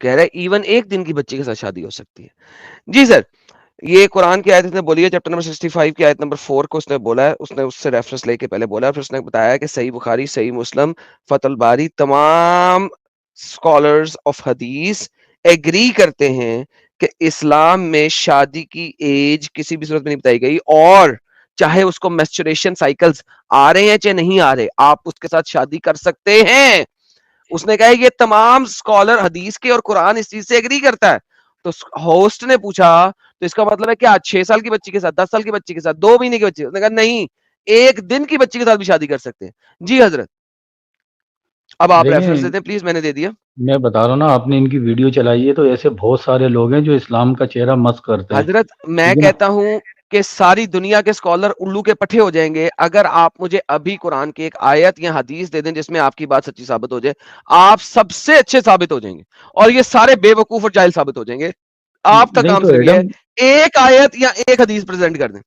कह रहे इवन एक दिन की बच्ची के साथ शादी हो सकती है। जी सर, ये कुरान की आयत इसने बोली है, चैप्टर नंबर 65 की आयत नंबर 4 को उसने बोला है, उसने उससे रेफरेंस लेके पहले बोला है, फिर उसने बताया कि सही बुखारी, सही मुस्लिम, फतुल बारी, तमाम स्कॉलर्स ऑफ हदीस एग्री करते हैं कि इस्लाम में शादी की एज किसी भी सूरत में नहीं बताई गई, और चाहे उसको मेंस्ट्रुएशन साइकिल्स आ रहे हैं चाहे नहीं आ रहे, आप उसके साथ शादी कर सकते हैं। उसने कहा ये तमाम स्कॉलर हदीस के और कुरान इस चीज से एग्री करता है। तो होस्ट ने पूछा तो इसका मतलब है क्या 6 साल की बच्ची के साथ, 10 साल की बच्ची के साथ, 2 महीने की बच्ची? उसने कहा नहीं, एक दिन की बच्ची के साथ भी शादी कर सकते हैं। जी हजरत, अब आप रेफरेंस देखें, देते हैं प्लीज, मैंने दे दिया। मैं बता रहा हूँ ना, आपने इनकी वीडियो चलाई है, तो ऐसे बहुत सारे लोग हैं जो इस्लाम का चेहरा मस्क करते हैं। हजरत मैं ठीक है ना? कहता हूं कि सारी दुनिया के स्कॉलर उल्लू के पट्टे हो जाएंगे अगर आप मुझे अभी कुरान की एक आयत या हदीस दे दें जिसमें आपकी बात सच्ची साबित हो जाए। आप सबसे अच्छे साबित हो जाएंगे और ये सारे बेवकूफ और जाहिल साबित हो जाएंगे। आपका नहीं काम तो सिर्फ ये है, एडम, एक आयत या एक हदीस प्रेजेंट कर दें।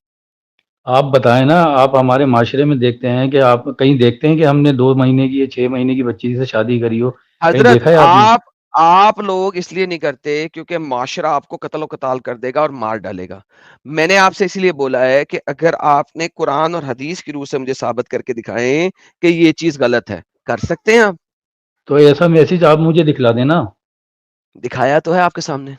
आप बताएं ना, आप हमारे माशरे में देखते हैं कि आप कहीं देखते हैं कि हमने 2 महीने की या 6 महीने की बच्ची से शादी करी हो? कहीं हजरत देखा है आपने? आप लोग इसलिए नहीं करते क्योंकि माशरा आपको कत्ल कताल कर देगा और मार डालेगा। मैंने आपसे इसलिए बोला है कि अगर आपने कुरान और हदीस की रूह से मुझे साबित करके दिखाएं कि ये चीज गलत है, कर सकते हैं आप। तो ऐसा मैसेज आप मुझे दिखला देना। दिखाया तो है आपके सामने।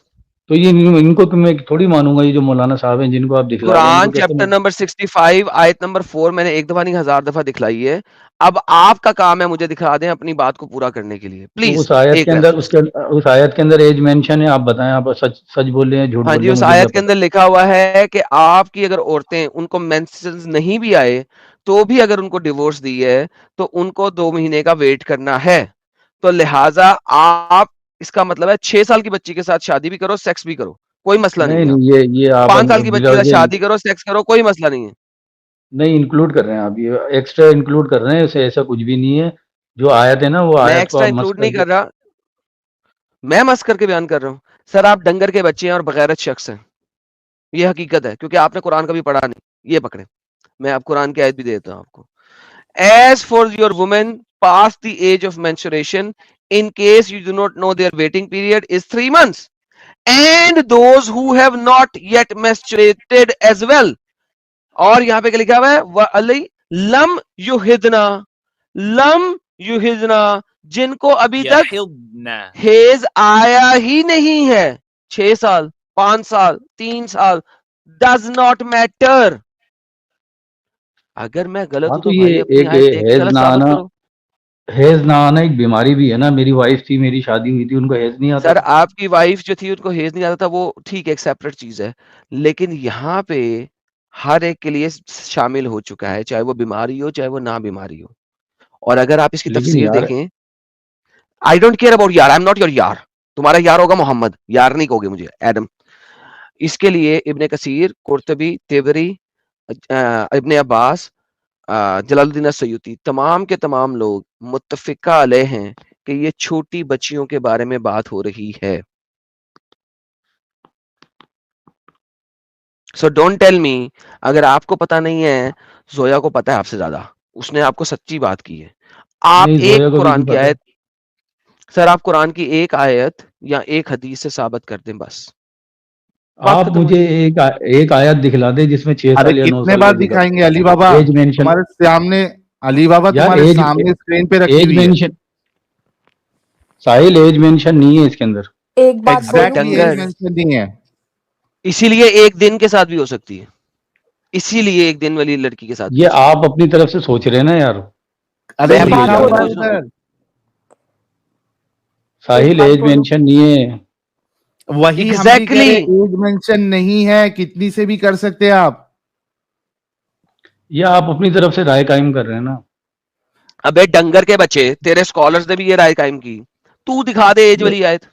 तो ये इनको तो मैं थोड़ी मानूंगा, ये जो मौलाना साहब हैं जिनको आप दिखला रहे हैं, कुरान इनको कैसे चैप्टर नंबर 65 आयत नंबर 4 मैंने एक दफा नहीं 1000 दफा दिखलाई है। अब आपका काम है मुझे दिखा दें अपनी बात को पूरा करने के लिए, तो प्लीज उस आयत एक के अंदर, रेफरेंस। उस आयत के अंदर एज मेंशन है, आप बताएं, आप सच सच बोल रहे हैं, झूठ हाँ बोल जी, रहे हैं, उस मुझे क्या आयत के पता। अंदर लिखा हुआ है कि आपकी अगर औरतें उनको मेंसेस नहीं भी आए तो भी अगर उनको डिवोर्स दी है तो उनको 2 महीने का वेट करना है। तो लिहाजा आप, इसका मतलब है 6 साल की बच्ची के साथ शादी भी करो, सेक्स भी करो, कोई मसला नहीं नहीं है नहीं, आपको। ये आप 5 साल की बच्ची के साथ ये शादी करो, सेक्स करो, कोई मसला नहीं है। नहीं इंक्लूड कर रहे हैं आप, ये एक्स्ट्रा इंक्लूड कर रहे हैं, ऐसे ऐसा कुछ भी नहीं है। जो आयत है ना, वो मैं आयत को एक्स्ट्रा आप मस्त इंक्लूड नहीं करके। कर रहा, मैं मस्त करके बयान कर रहा हूँ। सर आप डंगर के बच्चे हैं और बगैरत शख्स हैं, ये हकीकत है, क्योंकि आपने कुरान कभी पढ़ा नहीं। ये पकड़े, मैं आप कुरान की आयत भी दे देता हूँ आपको। As for your women past the age of menstruation, in case you do not know, their waiting period is 3 months. And those who have not yet menstruated as well. और यहाँ पे क्या लिखा हुआ है, वअली लम युहिदना, लम युहिदना, जिनको अभी तक हेज आया ही नहीं है, 6 साल, 5 साल, 3 साल, डज नॉट मैटर। अगर मैं गलत हाँ हूं तो तो ये भाई अपनी एक हाइट देख के हेज गलत ना साबित आना, करो। हेज ना आना एक बीमारी भी है ना। मेरी वाइफ थी, मेरी शादी हुई थी, उनको हेज नहीं आता सर था। आपकी वाइफ जो थी उनको हेज नहीं आता था, वो ठीक है, एक सेपरेट चीज है, लेकिन यहाँ पे हर एक के लिए शामिल हो चुका है, चाहे वो बीमारी हो चाहे वो ना बीमारी हो। और अगर आप इसकी लेकिन तफसीर यार देखें, आई डोंट केयर अबाउट यार, आई एम नॉट योर यार, तुम्हारा यार होगा मोहम्मद, यार नहीं कहोगे मुझे, एडम। इसके लिए इब्ने कसीर, कुर्तबी, तिबरी, इब्ने अब्बास, जलालुद्दीन सयूती, तमाम के तमाम लोग मुत्तफिका अलैह हैं कि ये छोटी बच्चियों के बारे में बात हो रही है। सो डोंट टेल मी, अगर आपको पता नहीं है, जोया को पता है आपसे ज्यादा, उसने आपको सच्ची बात की है। आप नहीं, एक जोया को भी कुरान नहीं की पता। आयत, सर आप कुरान की एक आयत या एक हदीस से साबित कर दें, बस बात आप खत्म हो मुझे जाएगी। एक आयत दिखला दे जिसमें 6 अरे साल या 9 कितने साल का बार जिक्र दिखाएंगे है। अली बाबा, एज मेंशन, तुम्हारे सामने, अली बाबा यार तुम्हारे एज, सामने स्क्रीन पे रखी एज हुई है। मेंशन, साहिल एज मेंशन नहीं है इसके अंदर। एक बात अबे बोलूं एग्जैक्टली एज प्लीज? डंगर, मेंशन नहीं है। इसीलिए एक दिन के साथ भी हो सकती है, इसीलिए एक दिन वाली लड़की के साथ भी ये हो सकती आप अपनी तरफ से सोच रहे हैं ना यार। है। अरे मैं एक अपनी बात लिखा तरफ से हुआ बोलूं? है सोच रहा हूँ। सर, एक साहिल बात एज बोलूं? मेंशन नहीं है। वही हम भी कह रहे एग्जैक्टली, एज मेंशन नहीं है, कितनी से भी कर सकते हैं आप। ये आप अपनी तरफ से राय कायम कर रहे हैं ना। अबे डंगर के बच्चे, तेरे स्कॉलर्स ने भी ये राय कायम की, तू दिखा दे एज ये- वाली आयत।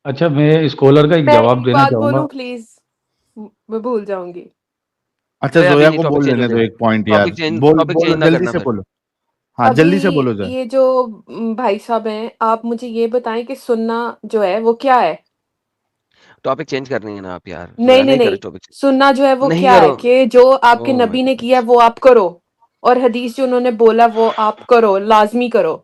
अच्छा, मैं स्कॉलर का एक मैं जवाब एक देना बात चाहूंगा। बोलूं प्लीज? मैं भूल जाऊंगी। अच्छा मैं अभी जोया नहीं, को टॉपिक बोल चेंज लेने होने दो दे, एक पॉइंट यार, टॉपिक चेंज, बोल टॉपिक बोलो चेंज ना जल्दी करना से फिर। बोलो। हाँ अभी जल्दी से बोलो जोया। ये जो भाई साहब हैं, आप मुझे ये बताएं कि सुन्ना जो है वो क्या है? टॉपिक चेंज करनी है ना आप यार, नहीं जोया नहीं नहीं करे नहीं, टॉपिक सुन्ना जो है वो नहीं क्या है करो। कि जो आपके ओह माय नबी ने गॉड, किया वो आप करो, और हदीस जो उन्होंने बोला वो आप करो, लाजमी करो।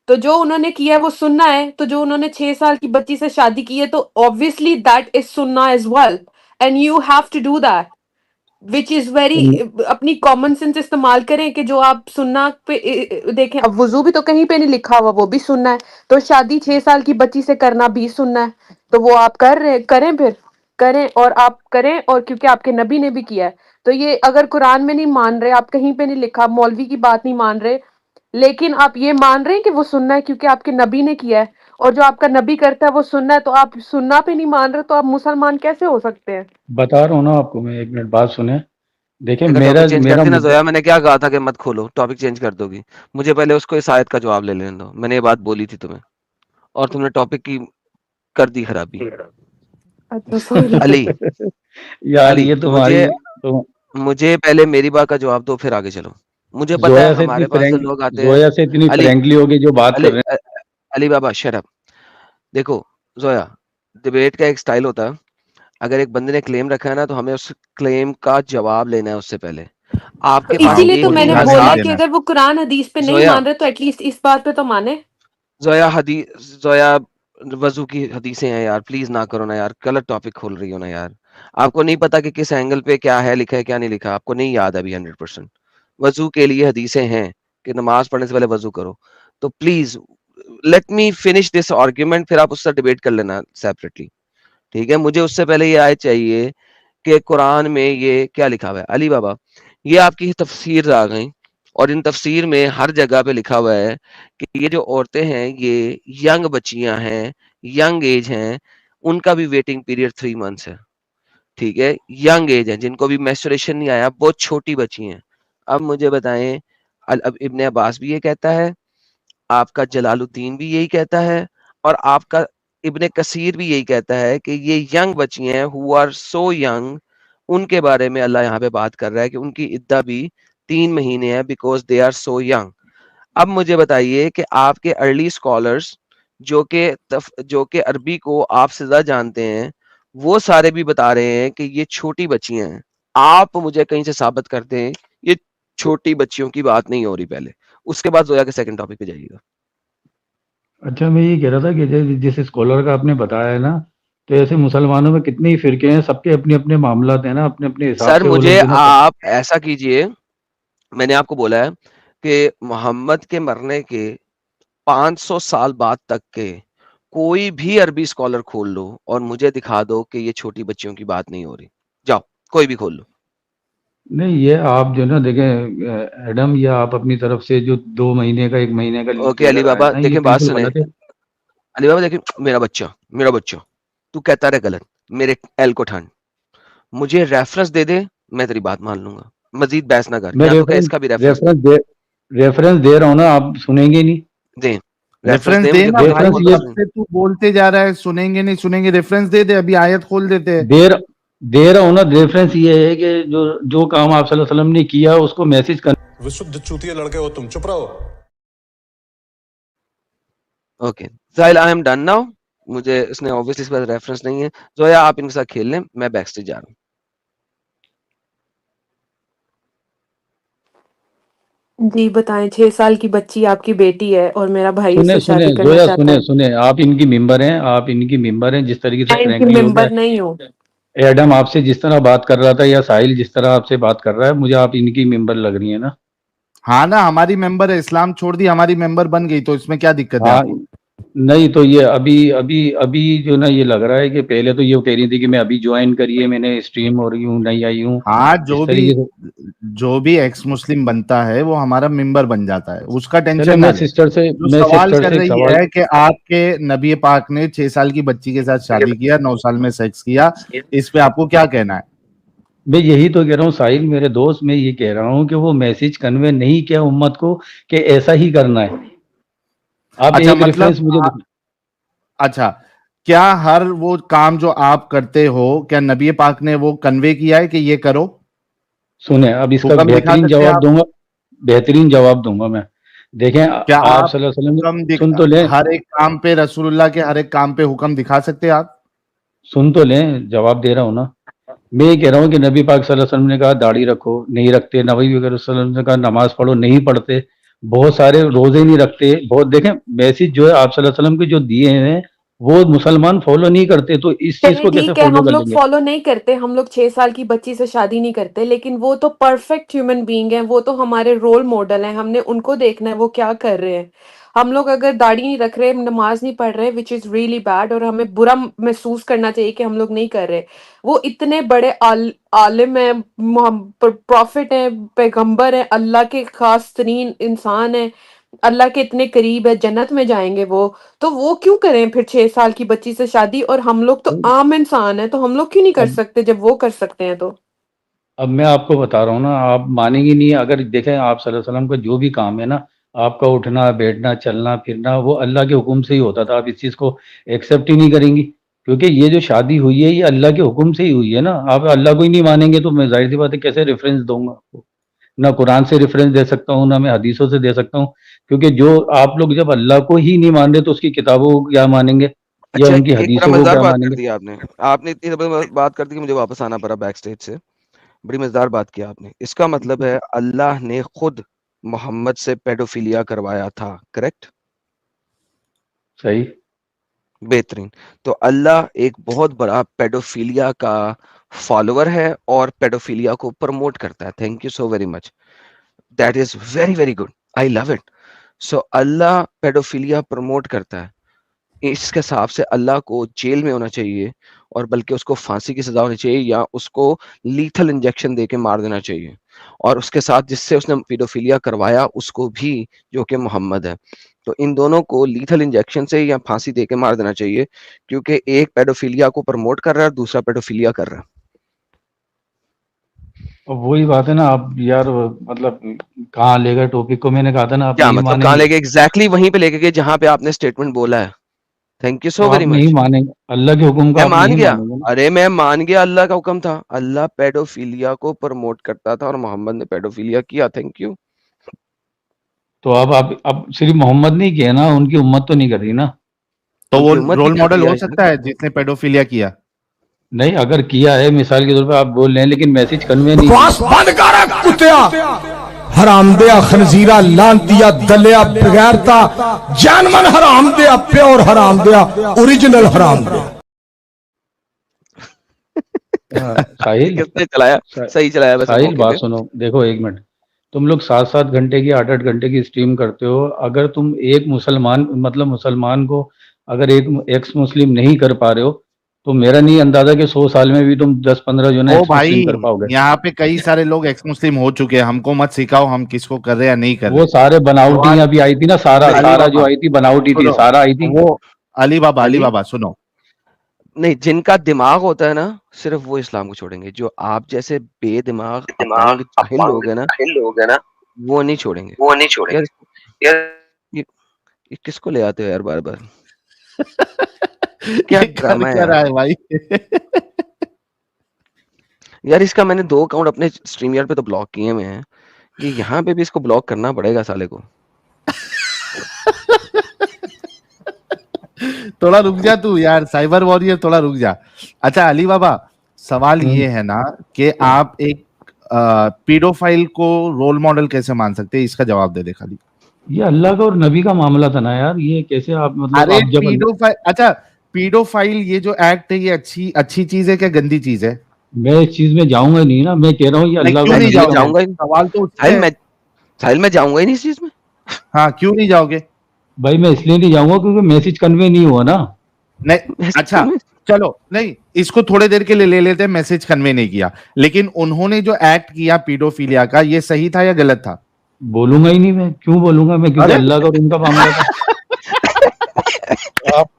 तो जो उन्होंने किया है वो सुन्ना है, तो जो उन्होंने 6 साल की बच्ची से शादी की है तो ऑब्वियसली दैट इज सुन्ना as well, and you have to do that, which is very, अपनी कॉमन सेंस इस्तेमाल करें कि जो आप सुन्ना पे देखें, अब वुजू भी तो कहीं पे नहीं लिखा हुआ, वो भी सुन्ना है, तो शादी 6 साल की बच्ची से करना भी सुन्ना है, तो वो आप कर रहे करें, फिर करें, और आप करें, और क्योंकि आपके नबी ने भी किया है, तो ये अगर कुरान में नहीं मान रहे, आप कहीं पे नहीं लिखा, मौलवी की बात नहीं मान रहे, लेकिन आप ये मान रहे हैं कि वो सुन्ना है क्योंकि आपके नबी ने किया है, और जो आपका नबी करता है वो सुन्ना है, तो आप सुन्ना पे नहीं मान रहे, तो आप मुसलमान कैसे हो सकते हैं? बता रहा हूँ ना आपको मैं, एक मिनट बात सुने। देखिए अगर मेरा टॉपिक चेंज मेरा करती ना मुद्दा, जोया, मैंने क्या कहा था कि मत खोलो, टॉपिक चेंज कर दोगी। मुझे पहले उसको इस आयत का जवाब ले लेने दो, मैंने ये बात बोली थी तुम्हें, और तुमने टॉपिक की कर दी खराबी। अच्छा सॉरी। अली, यार अली ये तुम्हारी मुझे तो, मुझे पहले मेरी बात का जवाब दो, फिर आगे चलो। मुझे पता है जोया से इतनी हमारे पास जो फ्रैंक, लोग आते हैं। जोया से इतनी अली, फ्रैंकली होगी जो बात कर अली, रहे अली बाबा शट अप। देखो जोया, डिबेट का एक स्टाइल होता है, अगर एक बंदे ने क्लेम रखा है ना, तो हमें उस क्लेम का जवाब लेना है उससे पहले। तो आपके हाँ पास इसीलिए तो उसको एक दिन मैंने का दिखाने नहीं बोला साथ, कि देना। अगर वो कुरान हदीस पे नहीं जोया, मान रहे तो एटलीस्ट इस बात पे तो माने। जोया हदीस, जोया वजू की हदीसें हैं यार, प्लीज ना करो ना यार, गलत टॉपिक खोल रही हो ना यार। आपको नहीं पता कि किस एंगल पे क्या है लिखा है क्या नहीं लिखा, आपको नहीं याद अभी 100%। वजू के लिए हदीसें हैं कि नमाज पढ़ने से पहले वजू करो। तो please let me finish this argument, फिर आप उससे डिबेट कर लेना सेपरेटली, ठीक है? मुझे उससे पहले ये आयत चाहिए कि कुरान में ये क्या लिखा हुआ है। अली बाबा, ये आपकी तफसीर आ गई, और इन तफसीर में हर जगह पे लिखा हुआ है कि ये जो औरतें हैं ये यंग बच्चियां हैं, यंग एज हैं, उनका भी वेटिंग पीरियड 3 मंथ्स है, ठीक है? यंग एज है, जिनको भी मेंस्ट्रुएशन नहीं आया, बहुत छोटी बच्ची हैं। अब मुझे बताएं, अब इब्ने अब्बास भी ये कहता है, आपका जलालुद्दीन भी यही कहता है, और आपका इब्ने कसीर भी यही कहता है कि ये यंग बच्ची हैं, हु आर सो यंग, उनके बारे में अल्लाह यहाँ पे बात कर रहा है कि उनकी इद्दा भी 3 महीने है, because they are so young. अब मुझे बताइए कि आपके अर्ली स्कॉलर्स जो कि अरबी को आपसे ज्यादा जानते हैं, वो सारे भी बता रहे हैं कि ये छोटी बच्चियां हैं। आप मुझे कहीं से साबित करते हैं ये छोटी बच्चियों की बात नहीं हो रही पहले, उसके बाद जोया के सेकंड टॉपिक पे जाइएगा। अच्छा, मैं ये कह रहा था कि जिस स्कॉलर का आपने बताया है ना, तो ऐसे मुसलमानों में कितने ही फिरके हैं, सबके अपने अपने मामलात हैं ना, अपने अपने हिसाब सर से वो लोग मुझे जो ना आप ऐसा कीजिए, मैंने आपको बोला है कि मोहम्मद के मरने के 500 साल बाद तक के कोई भी अरबी स्कॉलर खोल लो और मुझे दिखा दो कि ये छोटी बच्चियों की बात नहीं हो रही। जाओ कोई भी खोल लो। नहीं, ये आप जो ना देखें एडम, या आप अपनी तरफ से जो 2 महीने का 1 महीने का लीक ओके दे अली रहा बाबा है ना, ये देखें, बात बिल्कुल सुने, गलत है। अली बाबा देखें, मेरा बच्चा तू कहता रहे गलत, मेरे एल को ठंड, मुझे रेफरेंस दे दे, मैं तेरी बात मान लूंगा, मजीद बहस ना कर। मैं यहाँ तो क्या इसका भी रेफरेंस रेफरेंस दे रहा हूँ ना, आप सुनेंगे नहीं। दे, रेफरेंस रेफरेंस दे दे मुझे, ना खोल के भाई, रेफरेंस बोल ये कब से तू बोलते जा रहा है सुनेंगे नहीं सुनेंगे, रेफरेंस दे दे, अभी आयत खोल देते हैं। दे रहा हूँ ना। रेफरेंस ये है कि जो काम आप सल्लल्लाहु अलैहि वसल्लम ने किया उसको मैसेज कर। विशुद्ध चूतिया लड़के हो तुम, चुप रहो। Okay Sahil, I am done now. मुझे इसने ऑब्वियसली इस पर रेफरेंस नहीं है। जोया आप इनके साथ खेल लें, मैं बैक स्टेज जा रहा हूँ। जी बताएं, 6 साल की बच्ची आपकी बेटी है और मेरा भाई सुने उससे सुने शादी करना जोया, चाहता सुने है। सुने, आप इनकी मेंबर हैं, जिस तरीके से मैं इनकी फ्रेंकली हो गया मेंबर नहीं हूँ। एडम आपसे जिस तरह बात कर रहा था, या साहिल जिस तरह आपसे बात कर रहा है, मुझे आप इनकी मेंबर लग रही है ना। हाँ ना, हमारी मेंबर है, इस्लाम छोड़ दी, हमारी मेंबर बन गई, तो इसमें क्या दिक्कत है हाँ, आपको? नहीं तो ये अभी जो ना, ये लग रहा है कि पहले तो ये कह रही थी कि मैं अभी ज्वाइन करी है, मैंने स्ट्रीम हो रही हूँ, नहीं आई हूँ, हाँ, इस तरीके से। जो भी एक्स मुस्लिम बनता है वो हमारा मेंबर बन जाता है, उसका चले, टेंशन ना मैं ले। सिस्टर से जो मैं सवाल सिस्टर कर से एक रही सवाल है कि आपके नबी पाक ने 6 साल की बच्ची के साथ शादी किया, 9 साल में सेक्स किया, इस पे आपको क्या कहना है? मैं यही तो कह रहा हूँ साहिल मेरे दोस्त, मैं ये कह रहा हूँ कि वो मैसेज कन्वे नहीं किया उम्मत को कि ऐसा ही करना है। आप अच्छा, एक मतलब रेफरेंस मुझे अच्छा, क्या हर वो काम जो आप करते हो, क्या नबी पाक ने वो कन्वे किया है कि ये करो? सुने, अब इसका हुक्म दिखा सकते हैं आप? बेहतरीन जवाब दूंगा मैं। देखें, क्या आप आप सल्लल्लाहु अलैहि वसल्लम हुक्म सुन तो लें, हर एक काम पे, रसूलुल्लाह के हर एक काम पे हुक्म दिखा सकते हैं आप? सुन तो लें, जवाब दे रहा हूँ ना। मैं ये कह रहा हूँ कि नबी पाक सल्लल्लाहु अलैहि वसल्लम ने कहा दाढ़ी रखो, नहीं रखते। नबी पाक सल्लल्लाहु अलैहि वसल्लम ने कहा नमाज पढ़ो, नहीं पढ़ते। बहुत सारे रोजे नहीं रखते। बहुत देखें, मैसेज जो है आप सल्लल्लाहु अलैहि वसल्लम के जो दिए हैं वो मुसलमान फॉलो नहीं करते, तो इस चीज चलिए को कैसे ठीक है, फॉलो हम कर लोग लेंगे? फॉलो नहीं करते, हम लोग 6 साल की बच्ची से शादी नहीं करते, लेकिन वो तो परफेक्ट ह्यूमन बीइंग है, वो तो हमारे रोल मॉडल हैं, हमने उनको देखना है वो क्या कर रहे हैं। हम लोग अगर दाढ़ी नहीं रख रहे, नमाज नहीं पढ़ रहे, विच इज रियली बैड, और हमें बुरा महसूस करना चाहिए कि हम लोग नहीं कर रहे। वो इतने बड़े आलिम है, प्रॉफिट है, पैगंबर है, अल्लाह के खास तरीन इंसान है, अल्लाह के इतने करीब है, जन्नत में जाएंगे वो। तो वो क्यों करें फिर 6 साल की बच्ची से शादी? और हम लोग तो आम इंसान है, तो हम लोग क्यों नहीं कर अब सकते जब वो कर सकते हैं तो? अब मैं आपको बता रहा हूँ ना, आप मानेंगे नहीं। अगर देखें, आप सल्लल्लाहु अलैहि वसल्लम का जो भी काम है ना, आपका उठना बैठना चलना फिरना, वो अल्लाह के हुक्म से ही होता था। आप इस चीज़ को एक्सेप्ट ही नहीं करेंगी, क्योंकि ये जो शादी हुई है ये अल्लाह के हुक्म से ही हुई है ना। आप अल्लाह को ही नहीं मानेंगे तो मैं जाहिर सी बात है कैसे रेफरेंस दूंगा आपको? ना कुरान से रेफरेंस दे सकता हूँ, ना मैं हदीसों से दे सकता हूँ, क्योंकि जो आप लोग जब अल्लाह को ही नहीं मान रहे तो उसकी किताबों को क्या मानेंगे, या अच्छा, उनकी एक बड़ा हदीसों को मजेदार क्या बात कर मानेंगे? दी आपने इतनी जबरदस्त बात कर दी कि मुझे वापस आना पड़ा बैक स्टेज से। बड़ी मजेदार बात की आपने। इसका मतलब है अल्लाह ने खुद मोहम्मद से पेडोफिलिया करवाया था, करेक्ट? सही। बेहतरीन। तो अल्लाह एक बहुत बड़ा पेडोफिलिया का फॉलोअर है और पेडोफिलिया को प्रमोट करता है। Thank you so very much, that is very very good, I love it. So Allah paedophilia promote करता है, इसके हिसाब से अल्लाह को जेल में होना चाहिए, और बल्कि उसको फांसी की सजा होनी चाहिए, या उसको लीथल इंजेक्शन देके मार देना चाहिए। और उसके साथ जिससे उसने पीडोफिलिया करवाया उसको भी, जो कि मोहम्मद है। तो इन दोनों को लीथल इंजेक्शन से या फांसी देके मार देना चाहिए, क्योंकि एक पेडोफिलिया को प्रमोट कर रहा है और दूसरा पेडोफिलिया कर रहा है। अब वही बात है ना, आप यार मतलब कहाँ ले गए टॉपिक को? मैंने कहा था ना, आप क्या नहीं मतलब कहाँ मानेंगे। लेके? एग्जैक्टली वहीं पे लेके गए जहां पे आपने स्टेटमेंट बोला है। थैंक यू तो सो वेरी आप नहीं मच। मानेंगे अल्लाह के हुक्म को, मैं आप मान नहीं गया, मानेंगे ना। अरे मैं मान गया, अल्लाह का हुक्म था। अल्लाह पेडोफिलिया को प्रमोट करता था और मोहम्मद ने पेडोफिलिया किया। Thank you. तो अब सिर्फ मोहम्मद नहीं किया ना, उनकी उम्मत तो नहीं कर रही ना। तो वो उनकी उम्मत भी रोल कर मॉडल दिया हो है। सकता है जिसने पेडोफिलिया किया? नहीं, अगर किया है मिसाल के तौर पे आप बोल रहे हैं, लेकिन मैसेज कन्वे नहीं किया। बंद कर कुत्तिया। हरामदिया खनजीरा लांतिया दलिया बगैरता जानमन हरामदिया प्योर हरामदिया ओरिजिनल हरामदिया। साहिल किसने चलाया? सही चलाया वैसे साहिल मौके बात पे। सुनो, देखो एक मिनट, तुम लोग 7-7 घंटे की 8-8 घंटे की स्ट्रीम करते हो, अगर तुम एक मुसलमान मतलब मुसलमान को अगर एक एक्स मुस्लिम नहीं कर पा रहे हो, तो मेरा नहीं अंदाजा कि 100 साल में भी तुम 10-15 जो है ओ एक्स भाई, मुस्लिम कर पाओगे। यहाँ पे कई सारे लोग एक्स मुस्लिम हो चुके हैं, हमको मत सिखाओ हम किसको कर रहे हैं या नहीं कर वो रहे। सारे बनावटी सवाल अभी आई थी ना, सारा अली सारा जो बाबा आई थी बनावटी थी, सुनो, सारा आई थी। वो अली अली बाबा सुनो, नहीं, जिनका दिमाग होता है ना सिर्फ वो इस्लाम को छोड़ेंगे। जो आप जैसे बेदिमाग अपंग जाहिल लोग हैं ना, वो नहीं छोड़ेंगे। यार ये, ये किसको ले आते हो यार बार बार? क्या ये कर ड्रामा है क्या रहा यार? है भाई? यार इसका मैंने 2 अकाउंट अपने स्ट्रीम यार पे तो ब्लॉक किए हुए हैं। ये यहाँ पे भी इसको ब्लॉक करना पड़ेगा साले को। थोड़ा रुक जा तू यार, साइबर वॉरियर थोड़ा रुक जा। अच्छा अली बाबा, सवाल ये है ना कि आप एक पीडोफाइल को रोल मॉडल कैसे मान सकते हैं, इसका जवाब दे दे खाली। ये अल्लाह का और नबी का मामला था ना यार, ये कैसे आप मतलब अरे आप जब पीडोफाइल, अच्छा पीडोफाइल ये जो एक्ट है ये अच्छी चीज है क्या गंदी चीज है? मैं इस चीज में जाऊंगा ही नहीं ना, मैं कह रहा हूँ ये नहीं, अल्लाह का क्यों और नहीं नबी का जाओगे? जाऊंगा ही सवाल तो उससे साहिल है। मैं साहिल मैं जाऊंगा ही नहीं इस चीज में। हाँ, क्यों नहीं जाओगे? भाई मैं इसलिए नहीं जाऊंगा क्योंकि मैसेज कन्वे नहीं हुआ ना। नहीं, ऐसे अच्छा में चलो, नहीं इसको थोड़े देर के लिए ले लेते हैं, मैसेज कन्वे नहीं किया, लेकिन उन्होंने जो एक्ट किया पीडोफिलिया का, ये सही था या गलत था? बोलूंगा ही नहीं, मैं क्यों बोलूंगा मैं, क्योंकि अरे अल्लाह का और उनका मामला था। आप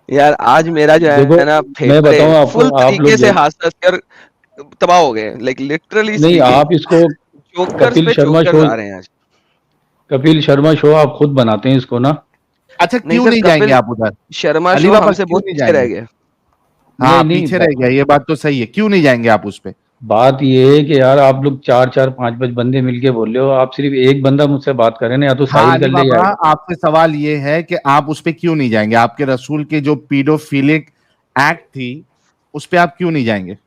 यार आज मेरा जो देखो, है ना मैं फेफड़े बताऊं आपको, फुल आप लोग तरीके से हंस-हंस कर तबाह हो गए। लाइक लिटरली नहीं, स्पीकिंग आप इसको जोकर्स पे जोकर्स आ रहे हैं आज। कपिल शर्मा शो आप खुद बनाते हैं इसको ना। अच्छा नहीं क्यों सर, नहीं जाएंगे कपिल आप उधर? शर्मा अली शो बाबा हमसे क्यों बहुत नहीं पीछे रह जाएंगे? गया। हाँ नहीं पीछे रह गया, ये बात तो सही है, क्यों नहीं जाएंगे आप उस पे? बात ये है कि यार आप लोग 4-4 5-5 बंदे मिलके बोल रहे हो, आप सिर्फ एक बंदा मुझसे बात करें ना, या तो हाँ साहिल अली कर ले या बाबा, आपसे सवाल ये है कि आप उस पे क्यों नहीं जाएंगे? आपके रसूल के जो पीडोफिलिक एक्ट थी उस पे आप क्यों नहीं जाएंगे?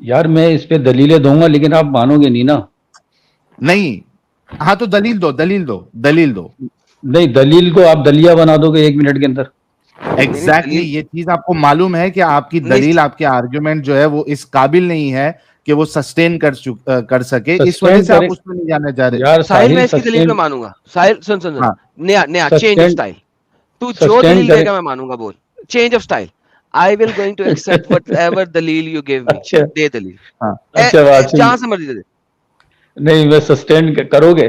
यार मैं इस पे दलीलें दूंगा लेकिन आप मानोगे नहीं ना। नहीं, हाँ तो दलील दो। नहीं, दलील को आप दलिया बना दोगे 1 मिनट के अंदर। एग्जैक्टली दलील ये चीज आपको मालूम है कि आपकी नहीं दलील, आपके आर्ग्यूमेंट जो है वो इस काबिल नहीं है कि वो सस्टेन कर सके, इस वजह सस्टेन से आप करे उसमें नहीं जाना चाह रहे। यार, साहिल मैं साहिल इसकी दलील में सस्टेन मानूंगा। साहिल सुन हाँ नया नया चेंज ऑफ सस्टेन स्टाइल। तू जो सस्टेन दलील करे। देगा मैं मानूंगा। बोल change of style. I will going to accept whatever दलील यू गिव मी। अच्छा दे दलील हाँ अच्छा, बात सुन, जहां से मर्जी दे दे। नहीं मैं सस्टेन करोगे?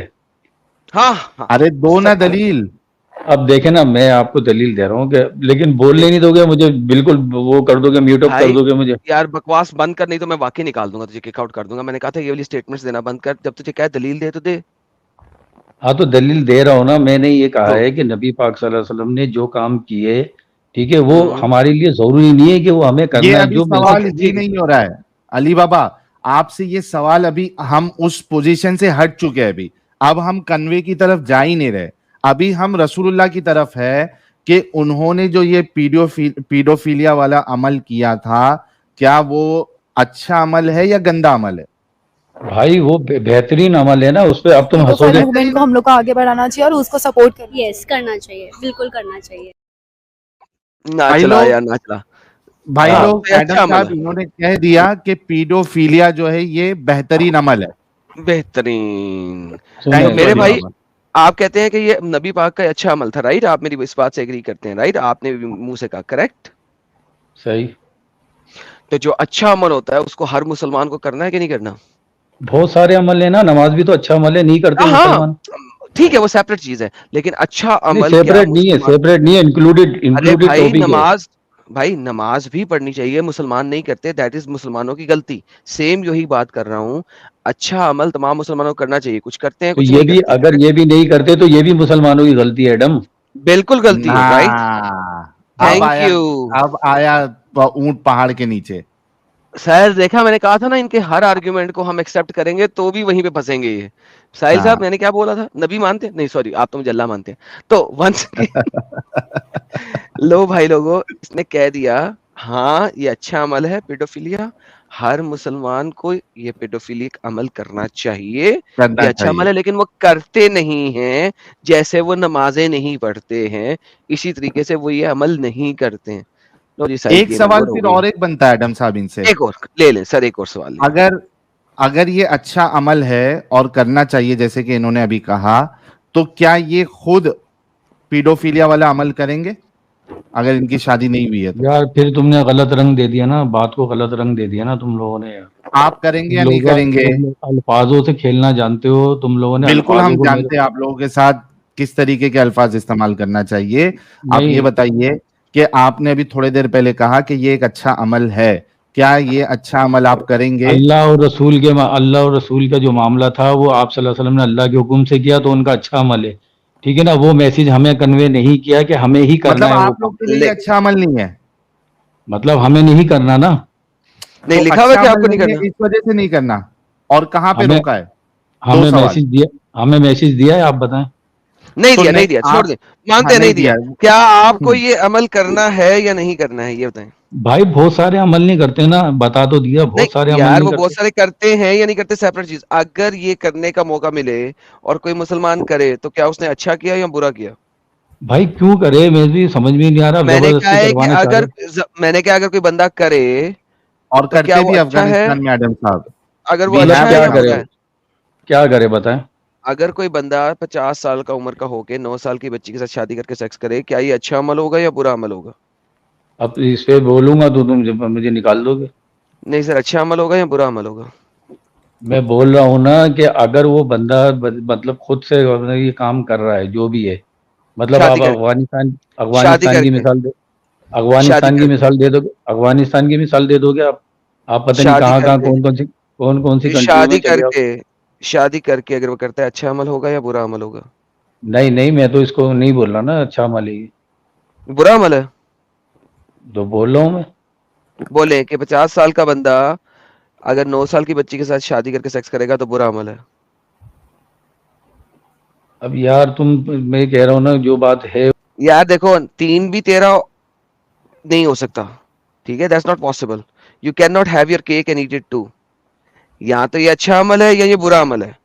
हाँ हाँ अरे दो ना सब करो। दलील। अब देखे ना, मैं आपको दलील दे रहा हूँ कि लेकिन बोलने नहीं दोगे मुझे, बिल्कुल वो कर दोगे, म्यूट अप कर भाई दोगे मुझे। यार बकवास बंद कर, नहीं तो मैं वाकई निकाल दूंगा तुझे, किक आउट कर दूंगा। मैंने कहा था ये वाली स्टेटमेंट्स देना बंद कर। जब तुझे क्या दलील दे तो दे। हाँ तो दलील दे रहा हूँ ना, मैंने ये कहा तो है कि नबी पाक सल्लल्लाहु अलैहि वसल्लम ने जो काम किए, ठीक है, वो हम्म हमारे लिए जरूरी नहीं है कि वो हमें ये करना है अभी जो सवाल ओके ये ठीक है। नहीं हो रहा है अली बाबा, आपसे ये सवाल, अभी हम उस पोजीशन से हट चुके हैं, अभी अब हम कन्वे की तरफ जा ही नहीं रहे, अभी हम रसूलुल्लाह की तरफ है कि उन्होंने जो ये पीडोफिलिया वाला अमल किया था, क्या वो अच्छा अमल है या गंदा अमल है? भाई वो बेहतरीन अमल है ना, उस पे अब तुम हंसोगे। मूवमेंट को हम लोग को आगे बढ़ाना चाहिए और उसको सपोर्ट करना। यस करना चाहिए, बिल्कुल करना चाहिए। ना भाई चला लोग यार ना चला। भाई हाँ, लोग ये एडम अच्छा अमल साहब है। इन्होंने कह दिया कि पीडोफिलिया जो है ये बेहतरीन अमल है। बेहतरीन। सुने तो मेरे अली भाई बाबा, आप कहते हैं कि ये नबी पाक का अच्छा अमल था, राइट? आप मेरी इस बात से एग्री करते हैं, राइट? आपने भी मुंह से कहा, करेक्ट? सही। तो जो अच्छा अमल होता है उसको हर मुसलमान को करना है कि नहीं करना? बहुत सारे अमल है ना, नमाज भी तो अच्छा अमल है, नहीं करते हाँ मुसलमान। ठीक है, वो सेपरेट चीज है, लेकिन अच्छा नहीं अमल क्या सेपरेट नहीं है, मुसलमान? सेपरेट नहीं है, इंक्लूडेड अरे इंक्लूडेड भाई टॉपिक है। भाई नमाज भी पढ़नी चाहिए, मुसलमान नहीं करते, दैट इज मुसलमानों की गलती। सेम यही बात कर रहा हूँ। अच्छा अमल तमाम मुसलमानों को करना चाहिए, कुछ करते हैं तो कुछ ये नहीं भी, करते। अगर ये भी नहीं करते तो ये भी मुसलमानों की गलती है एडम। बिल्कुल गलती है, राइट? अब थैंक आया, यू। अब आया ऊंट पहाड़ के नीचे। सर देखा, मैंने कहा था ना इनके हर आर्ग्यूमेंट को हम एक्सेप्ट करेंगे तो भी वहीं पे फंसेंगे ये। साहिल साहब हाँ मैंने क्या बोला था? नबी मानते नहीं, सॉरी आप तो मुझे अल्लाह मानते हैं। तो वंस लो भाई लोगों, इसने कह दिया हाँ ये अच्छा अमल है पेडोफिलिया, हर मुसलमान को ये पेडोफिलिक अमल करना चाहिए, करना ये अच्छा चाहिए। अमल है, लेकिन वो करते नहीं हैं। जैसे वो नमाजें नहीं पढ़ते हैं, इसी तरीके से वो ये अमल नहीं करते हैं। लो जी साइड एक गेम सवाल ओवर हो फिर गई। और एक बनता है एडम साहब इनसे, एक और ले लें सर, एक और सवाल ले। अगर अगर ये अच्छा अमल है और करना चाहिए जैसे कि इन्होंने अभी कहा, तो क्या ये खुद पीडोफिलिया वाला अमल करेंगे अगर इनकी शादी नहीं हुई है तो? यार फिर तुमने गलत रंग दे दिया ना, बात को गलत रंग दे दिया ना तुम लोगों ने यार। आप करेंगे या तुम नहीं करेंगे? तुम अल्फाजों से खेलना जानते हो, तुम लोगों ने बिल्कुल अल्फाजों हम को मेरे जानते हैं आप लोगों के साथ किस तरीके के अल्फाज इस्तेमाल करना चाहिए। आप नहीं। ये बताइए कि आपने अभी थोड़ी देर पहले कहा कि ये एक अच्छा अमल है, क्या ये अच्छा अमल आप करेंगे? अल्लाह और रसूल का जो मामला था वो आप सल्लल्लाहु अलैहि वसल्लम ने अल्लाह के हुक्म से किया तो उनका अच्छा अमल है, ठीक है ना। वो मैसेज हमें कन्वे नहीं किया कि हमें ही करना मतलब है वो आप काम, लोग के लिए ये अच्छा अमल नहीं है? मतलब हमें नहीं करना ना। नहीं तो लिखा हुआ है अच्छा कि अमल आपको नहीं नहीं है करना। इस वजह से नहीं करना, और कहाँ पे हमें रोका है? दो हमें सवाल। मैसेज दिया, हमें मैसेज दिया है, आप बताएं। नहीं तो दिया, नहीं नहीं दिया, छोड़ आप, दे, मानते हाँ हैं नहीं नहीं दिया। दिया। क्या आपको ये अमल करना है या नहीं करना है, ये बताएं। भाई बहुत सारे अमल नहीं करते ना, बता तो दिया, बहुत सारे नहीं अमल यार, नहीं वो बहुत करते। सारे करते हैं या नहीं करते, सेपरेट चीज। अगर ये करने का मौका मिले और कोई मुसलमान करे, तो क्या उसने अच्छा किया या बुरा किया? भाई क्यों करे, मुझे भी समझ में नहीं आ रहा, आप मैंने कहा जबरदस्ती है कि करवाना चाह रहे अगर हो। मैंने कहा अगर कोई बंदा करे और तो क्या करते वो भी अच्छा है? अफगानिस्तान में एडम साहब, अगर वो वी अच्छा मतलब हैव है क्या या करे बुरा वो, है? क्या करे बताएं। अगर कोई बंदा 50 साल का उम्र का होके 9 साल की बच्ची के साथ शादी करके सेक्स करे, क्या ये अच्छा अमल होगा या बुरा अमल होगा? अब इस पे बोलूंगा तो तुम मुझे निकाल दोगे। नहीं सर, अच्छा अमल होगा या बुरा अमल होगा? मैं बोल रहा हूँ ना कि अगर वो बंदा मतलब खुद से ये काम कर रहा है जो भी है, मतलब शादी आप करके, शादी अफगानिस्तान की करके, मिसाल दे, शादी अफगानिस्तान की करके, मिसाल दे दोगे, अफगानिस्तान की मिसाल दे दोगे आप पता नहीं शादी कहाँ कहाँ करके, कौन कौन सी कंट्रियों में शादी चले आओ। करके, शादी करके अगर वो करता है, अच्छा अमल होगा या बुरा अमल होगा? नहीं नहीं, मैं तो इसको नहीं बोल रहा ना अच्छा अमल है, बुरा अमल है। तो बोल रहा हूँ मैं। बोले कि 50 साल का बंदा अगर 9 साल की बच्ची के साथ शादी करके सेक्स करेगा तो बुरा अमल है। अब यार तुम, मैं कह रहा हूँ ना जो बात है। यार देखो, 3 भी तेरा नहीं हो सकता, ठीक है, that's not possible. You can not have your cake and eat it too. या तो ये अच्छा अमल है या ये बुरा अमल है।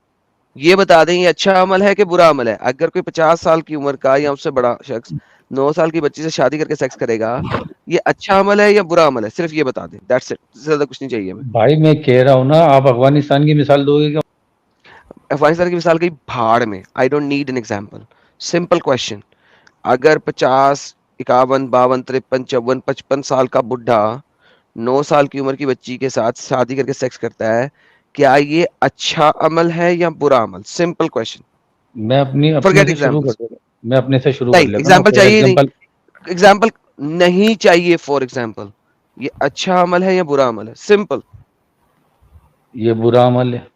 ये बता दें ये अच्छा अमल है कि बुरा अमल है। अगर कोई 50 साल की उम्र का या उससे बड़ा शख्स 9 साल की बच्ची से शादी करके सेक्स करेगा, ये अच्छा अमल है या बुरा अमल है, सिर्फ ये बता दें, दैट्स इट, इससे ज्यादा कुछ नहीं चाहिए हमें। भाई मैं कह रहा हूँ ना, आप अफगानिस्तान की मिसाल दोगे क्या? अफगानिस्तान की मिसाल गई भाड़ में। I don't need an example, simple question. अगर 50, 51, 52, 53, 54, 55 साल का बुढ़ा 9 साल की उम्र की बच्ची के साथ शादी करके सेक्स करता है, क्या ये अच्छा अमल है या बुरा अमल? Simple question. मैं अपने फॉरगेट से शुरू कर एग्जाम्पल्स। देता, मैं अपने से शुरू कर नहीं, लेता हूँ एग्जाम्पल फॉर चाहिए ही नहीं। एग्जांपल। एग्जाम्पल नहीं चाहिए। फॉर एग्जाम्पल, ये अच्छा अमल है या बुरा अमल है? सिंपल। ये बुरा अमल है।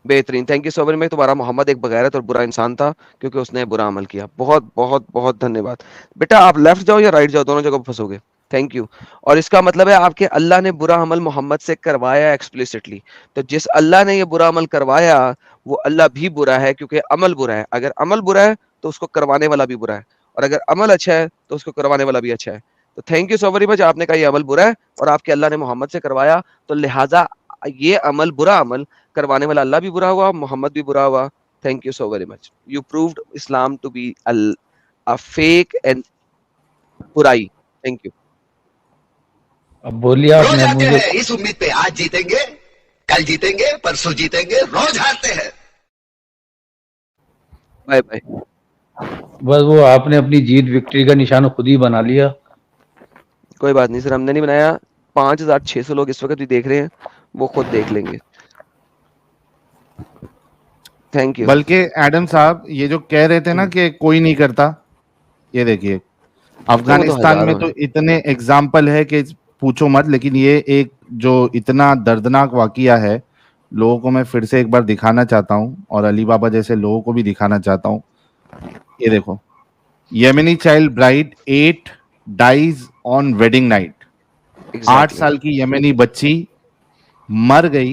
बेहतरीन, थैंक यू सो मच। मैं तुम्हारा मोहम्मद एक बगैरत और बुरा इंसान था क्योंकि उसने बुरा अमल किया। बहुत बहुत बहुत धन्यवाद। बेटा आप लेफ्ट जाओ या राइट जाओ, दोनों जगह फंसोगे। Thank you. और इसका मतलब है आपके अल्लाह ने बुरा अमल मोहम्मद से करवाया एक्सप्लिसिटली। तो जिस अल्लाह ने ये बुरा अमल करवाया, वो अल्लाह भी बुरा है क्योंकि अमल बुरा है। अगर अमल बुरा है तो उसको करवाने वाला भी बुरा है, और अगर अमल अच्छा है तो उसको करवाने वाला भी अच्छा है। तो thank you so very much. आपने कहा ये अमल बुरा है और आपके अल्लाह ने मोहम्मद से करवाया, तो लिहाजा ये अमल बुरा अमल करवाने वाला अल्लाह भी बुरा हुआ, मोहम्मद भी बुरा हुआ। Thank you so very much. You proved Islam to be a fake and बुराई। Thank you. अब बोलिए आप, मैं मुझे इस उम्मीद पे आज जीतेंगे, कल जीतेंगे, परसों जीतेंगे, रोज हारते हैं। Bye bye. बस वो आपने अपनी जीत विक्ट्री का निशान खुद ही बना लिया। कोई बात नहीं सर, हमने नहीं बनाया। 5600 लोग इस वक्त भी देख रहे हैं, वो खुद देख लेंगे। Thank you. बल्कि एडम साहब ये जो कह रहे थे ना कि कोई नहीं करता, ये देखिए अफगानिस्तान में हजारों तो हैं। इतने एग्जाम्पल है कि पूछो मत। लेकिन ये एक जो इतना दर्दनाक वाकया है, लोगों को मैं फिर से एक बार दिखाना चाहता हूँ और अली बाबा जैसे लोगों को भी दिखाना चाहता हूँ। ये देखो, Yemeni child bride 8 dies on wedding night. 8 Exactly. साल की येमेनी बच्ची मर गई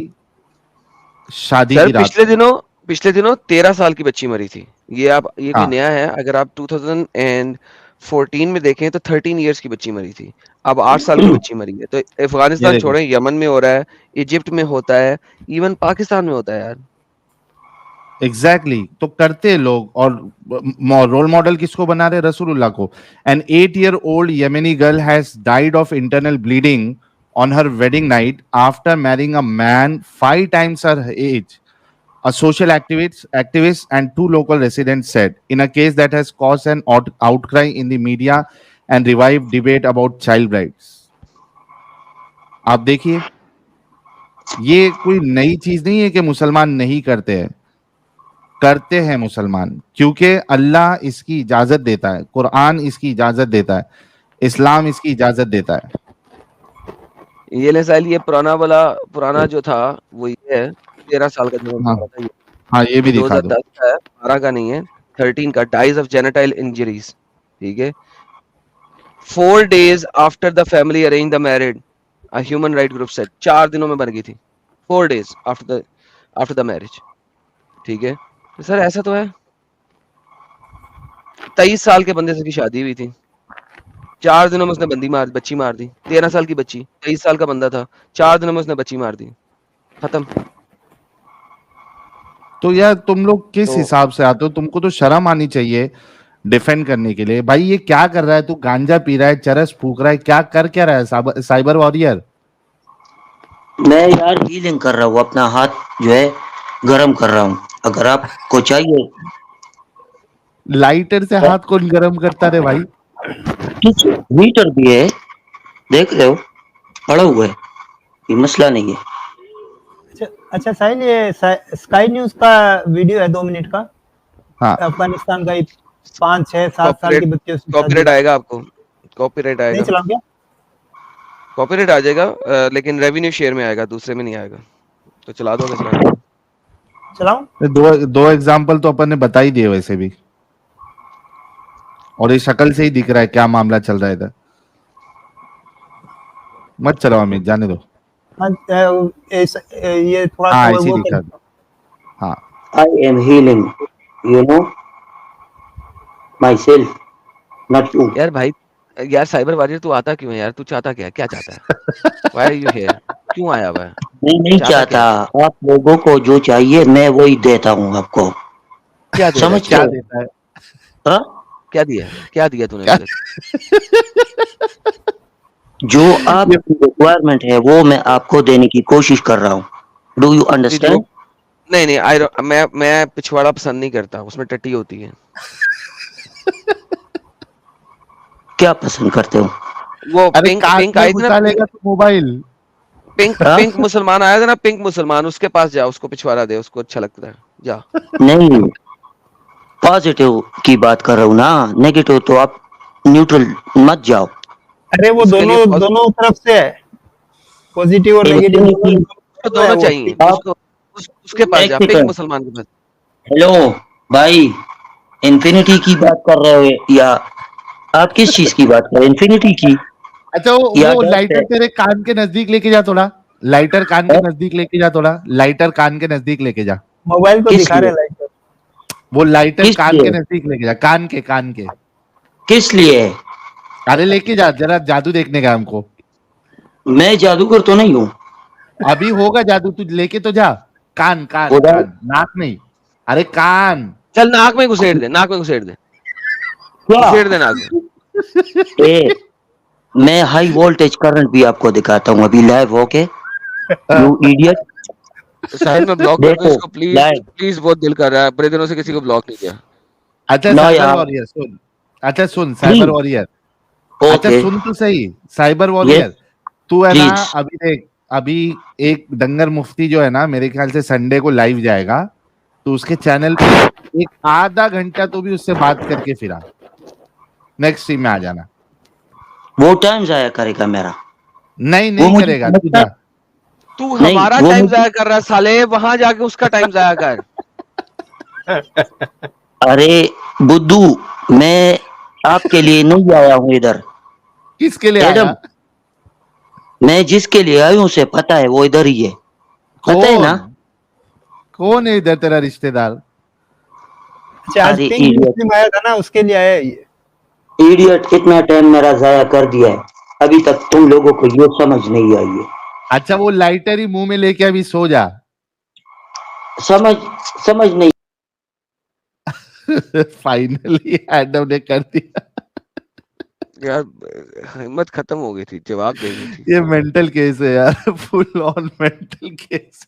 शादी सर की रात को। पिछले दिनों 13 साल की बच्ची मरी थी। ये कोई हाँ नया है? अगर आप 14 में देखें तो 13 इयर्स की बच्ची मरी थी, अब 8 साल की बच्ची मरी है। तो ये अफगानिस्तान देखो छोड़ें, यमन में हो रहा है, इजिप्ट में होता है, इवन पाकिस्तान में होता है यार। Exactly exactly. तो करते हैं लोग, और रोल मॉडल किसको बना रहे? रसूलुल्लाह को। An 8-year old Yemeni girl has died of internal bleeding on her wedding night after marrying a man 5 times her age. A social activist and 2 local residents said, in a case that has caused an outcry in the media and revived debate about child rights. आप देखिए, ये कोई नई चीज नहीं है कि मुसलमान नहीं करते हैं, करते हैं मुसलमान, क्योंकि अल्लाह इसकी इजाजत देता है, कुरान इसकी इजाजत देता है, इस्लाम इसकी इजाजत देता है। ये ले साल, ये पुराना जो था वो ये है, 13 साल का जो हाँ, था ये। हाँ ये भी दिखा दो। 2010 का है, 12 का नहीं है, 13 का। डाइज ऑफ जेनिटाइल इंजरीज, ठीक है। 4 days after the family arrange the married, a human right group said, 4 दिनों में मर गई थी, 4 days आफ्टर द मैरिज, ठीक है। तो सर ऐसा तो है, 23 साल के बंदे से की शादी हुई थी, 4 दिनों में उसने बच्ची मार दी। 13 साल की बच्ची, 23 साल का बंदा था, 4 दिनों में उसने बच्ची मार दी, खत्म। तो यार तुम लोग किस तो हिसाब से आते हो? तुमको तो शर्म आनी चाहिए डिफेंड करने के लिए। भाई ये क्या कर रहा है? तू गांजा पी रहा है, चरस फूक रहा है, क्या रहा है साइबर वॉरियर? मैं यार हीलिंग कर रहा हूँ, अपना हाथ जो है गर्म कर रहा हूँ, अगर आपको चाहिए। लाइटर से हाथ कौन गर्म करता रे भाई? हीटर भी है, देख रहे हो, पड़ा हुआ है, ये मसला नहीं है। अच्छा साहिल, ये स्काई न्यूज का वीडियो है 2 मिनट का। हाँ। अफगानिस्तान का 5, 6, 7 साल की बच्ची से कॉपीराइट आएगा आपको, कॉपीराइट आएगा। नहीं चलाऊंगा, कॉपीराइट आ जाएगा, लेकिन रेवेन्यू शेयर में आएगा, दूसरे में नहीं आएगा। तो चला दोगे? चलाऊं? दो एग्जाम्पल तो अपन ने बता ही दिए वैसे भी, और ये शक्ल से ही दिख रहा है क्या मामला चल रहा है इधर। मत चलाओ अमित, जाने दो। ये थोड़ा हाँ वो ऐसे वो दिखा दो। हाँ, I am healing, you know, my self, not you. यार भाई, यार साइबर वॉरियर तू आता क्यों है यार? तू चाहता क्या चाहता है? Why are you here? क्यों आया हुआ है? नहीं चाहता, आप लोगों को जो चाहिए मैं वही देता हूँ आपको। क्या दे समझ क्या रहे हो? देता है? हाँ? क्या दिया तूने मुझे? जो आपकी रिक्वायरमेंट है वो मैं आपको देने की कोशिश कर रहा हूँ। Do you understand? नहीं, मैं पिछवाड़ा पसंद नहीं करता, उसमें टट्टी होती है। क्या पसंद करते हो? वो अरे पिंक कान पिंक में आई थी ना, घुसा लेगा तो मोबाइल। पिंक मुसलमान आया था ना, पिंक मुसलमान, उसके पास जा, उसको पिछवाड़ा दे, उसको अच्छा लगता है, जा। नहीं, पॉजिटिव की बात कर रहा हूँ ना, नेगेटिव तो आप न्यूट्रल मत जाओ। अरे वो दोनों तरफ से है, पॉजिटिव और नेगेटिव दोनों चाहिए। उसके पास जा, पिंक मुसलमान के पास। हेलो भाई, इन्फिनिटी की बात कर रहे हो या आप किस चीज की बात कर रहे हो? इन्फिनिटी की? अच्छा वो लाइटर तेरे कान के नजदीक लेके जा थोड़ा, लाइटर कान के नजदीक लेके जा थोड़ा, लाइटर कान के नजदीक लेके जा। मोबाइल को दिखा रहे लाइटर, वो लाइटर कान के नजदीक लेके जा, कान के। किस लिए? अरे लेके जा, जरा जादू देखने का हमको। मैं जादूगर तो नहीं हूँ। अभी होगा जादू, तू लेके तो जा। कान, नाक नहीं, अरे कान। चल नाक में घुसेड़ दे, घुसेड़ दे नाक में। मैं हाई वोल्टेज करंट भी आपको दिखाता हूँ अभी लाइव होके, यू इडियट। साहिल में ब्लॉक कर दो इसको प्लीज, बहुत दिल कर रहा है, बड़े दिनों से किसी को ब्लॉक नहीं किया। अच्छा साइबर वॉरियर सुन, अच्छा सुन साइबर वॉरियर, अच्छा सुन तो सही साइबर वॉरियर, तू है ना, अभी देख, अभी एक दंगर मुफ्ती जो है ना, मेरे ख्याल से संडे को लाइव जाएगा, तो उसके चैनल पे एक आधा घंटा तो भी उससे बात करके फिरा, नेक्स्ट स्ट्रीम में आ जाना। वो टाइम जाया करेगा मेरा? नहीं करेगा, तू हमारा टाइम जाया कर रहा है साले, वहां जाके उसका टाइम जाया कर। अरे बुद्धू, मैं आपके लिए नहीं आया हूँ इधर। किसके लिए आया? मैं जिसके लिए आया हूँ उसे पता है, वो इधर ही है, पता है ना? कौन है इधर तेरा रिश्तेदार? आज पिंक मुस्लिम आया था ना, उसके लिए आया ये। इडियट, इतना टाइम मेरा जाया कर दिया है, अभी तक तुम लोगों को ये समझ नहीं आई है। अच्छा वो लाइटर ही मुंह में लेके अभी सो जा। समझ नहीं। फाइनली एडम ने कर दिया। यार हिम्मत खत्म हो गई थी, जवाब देनी थी। ये मेंटल केस है यार, फुल ऑन मेंटल केस।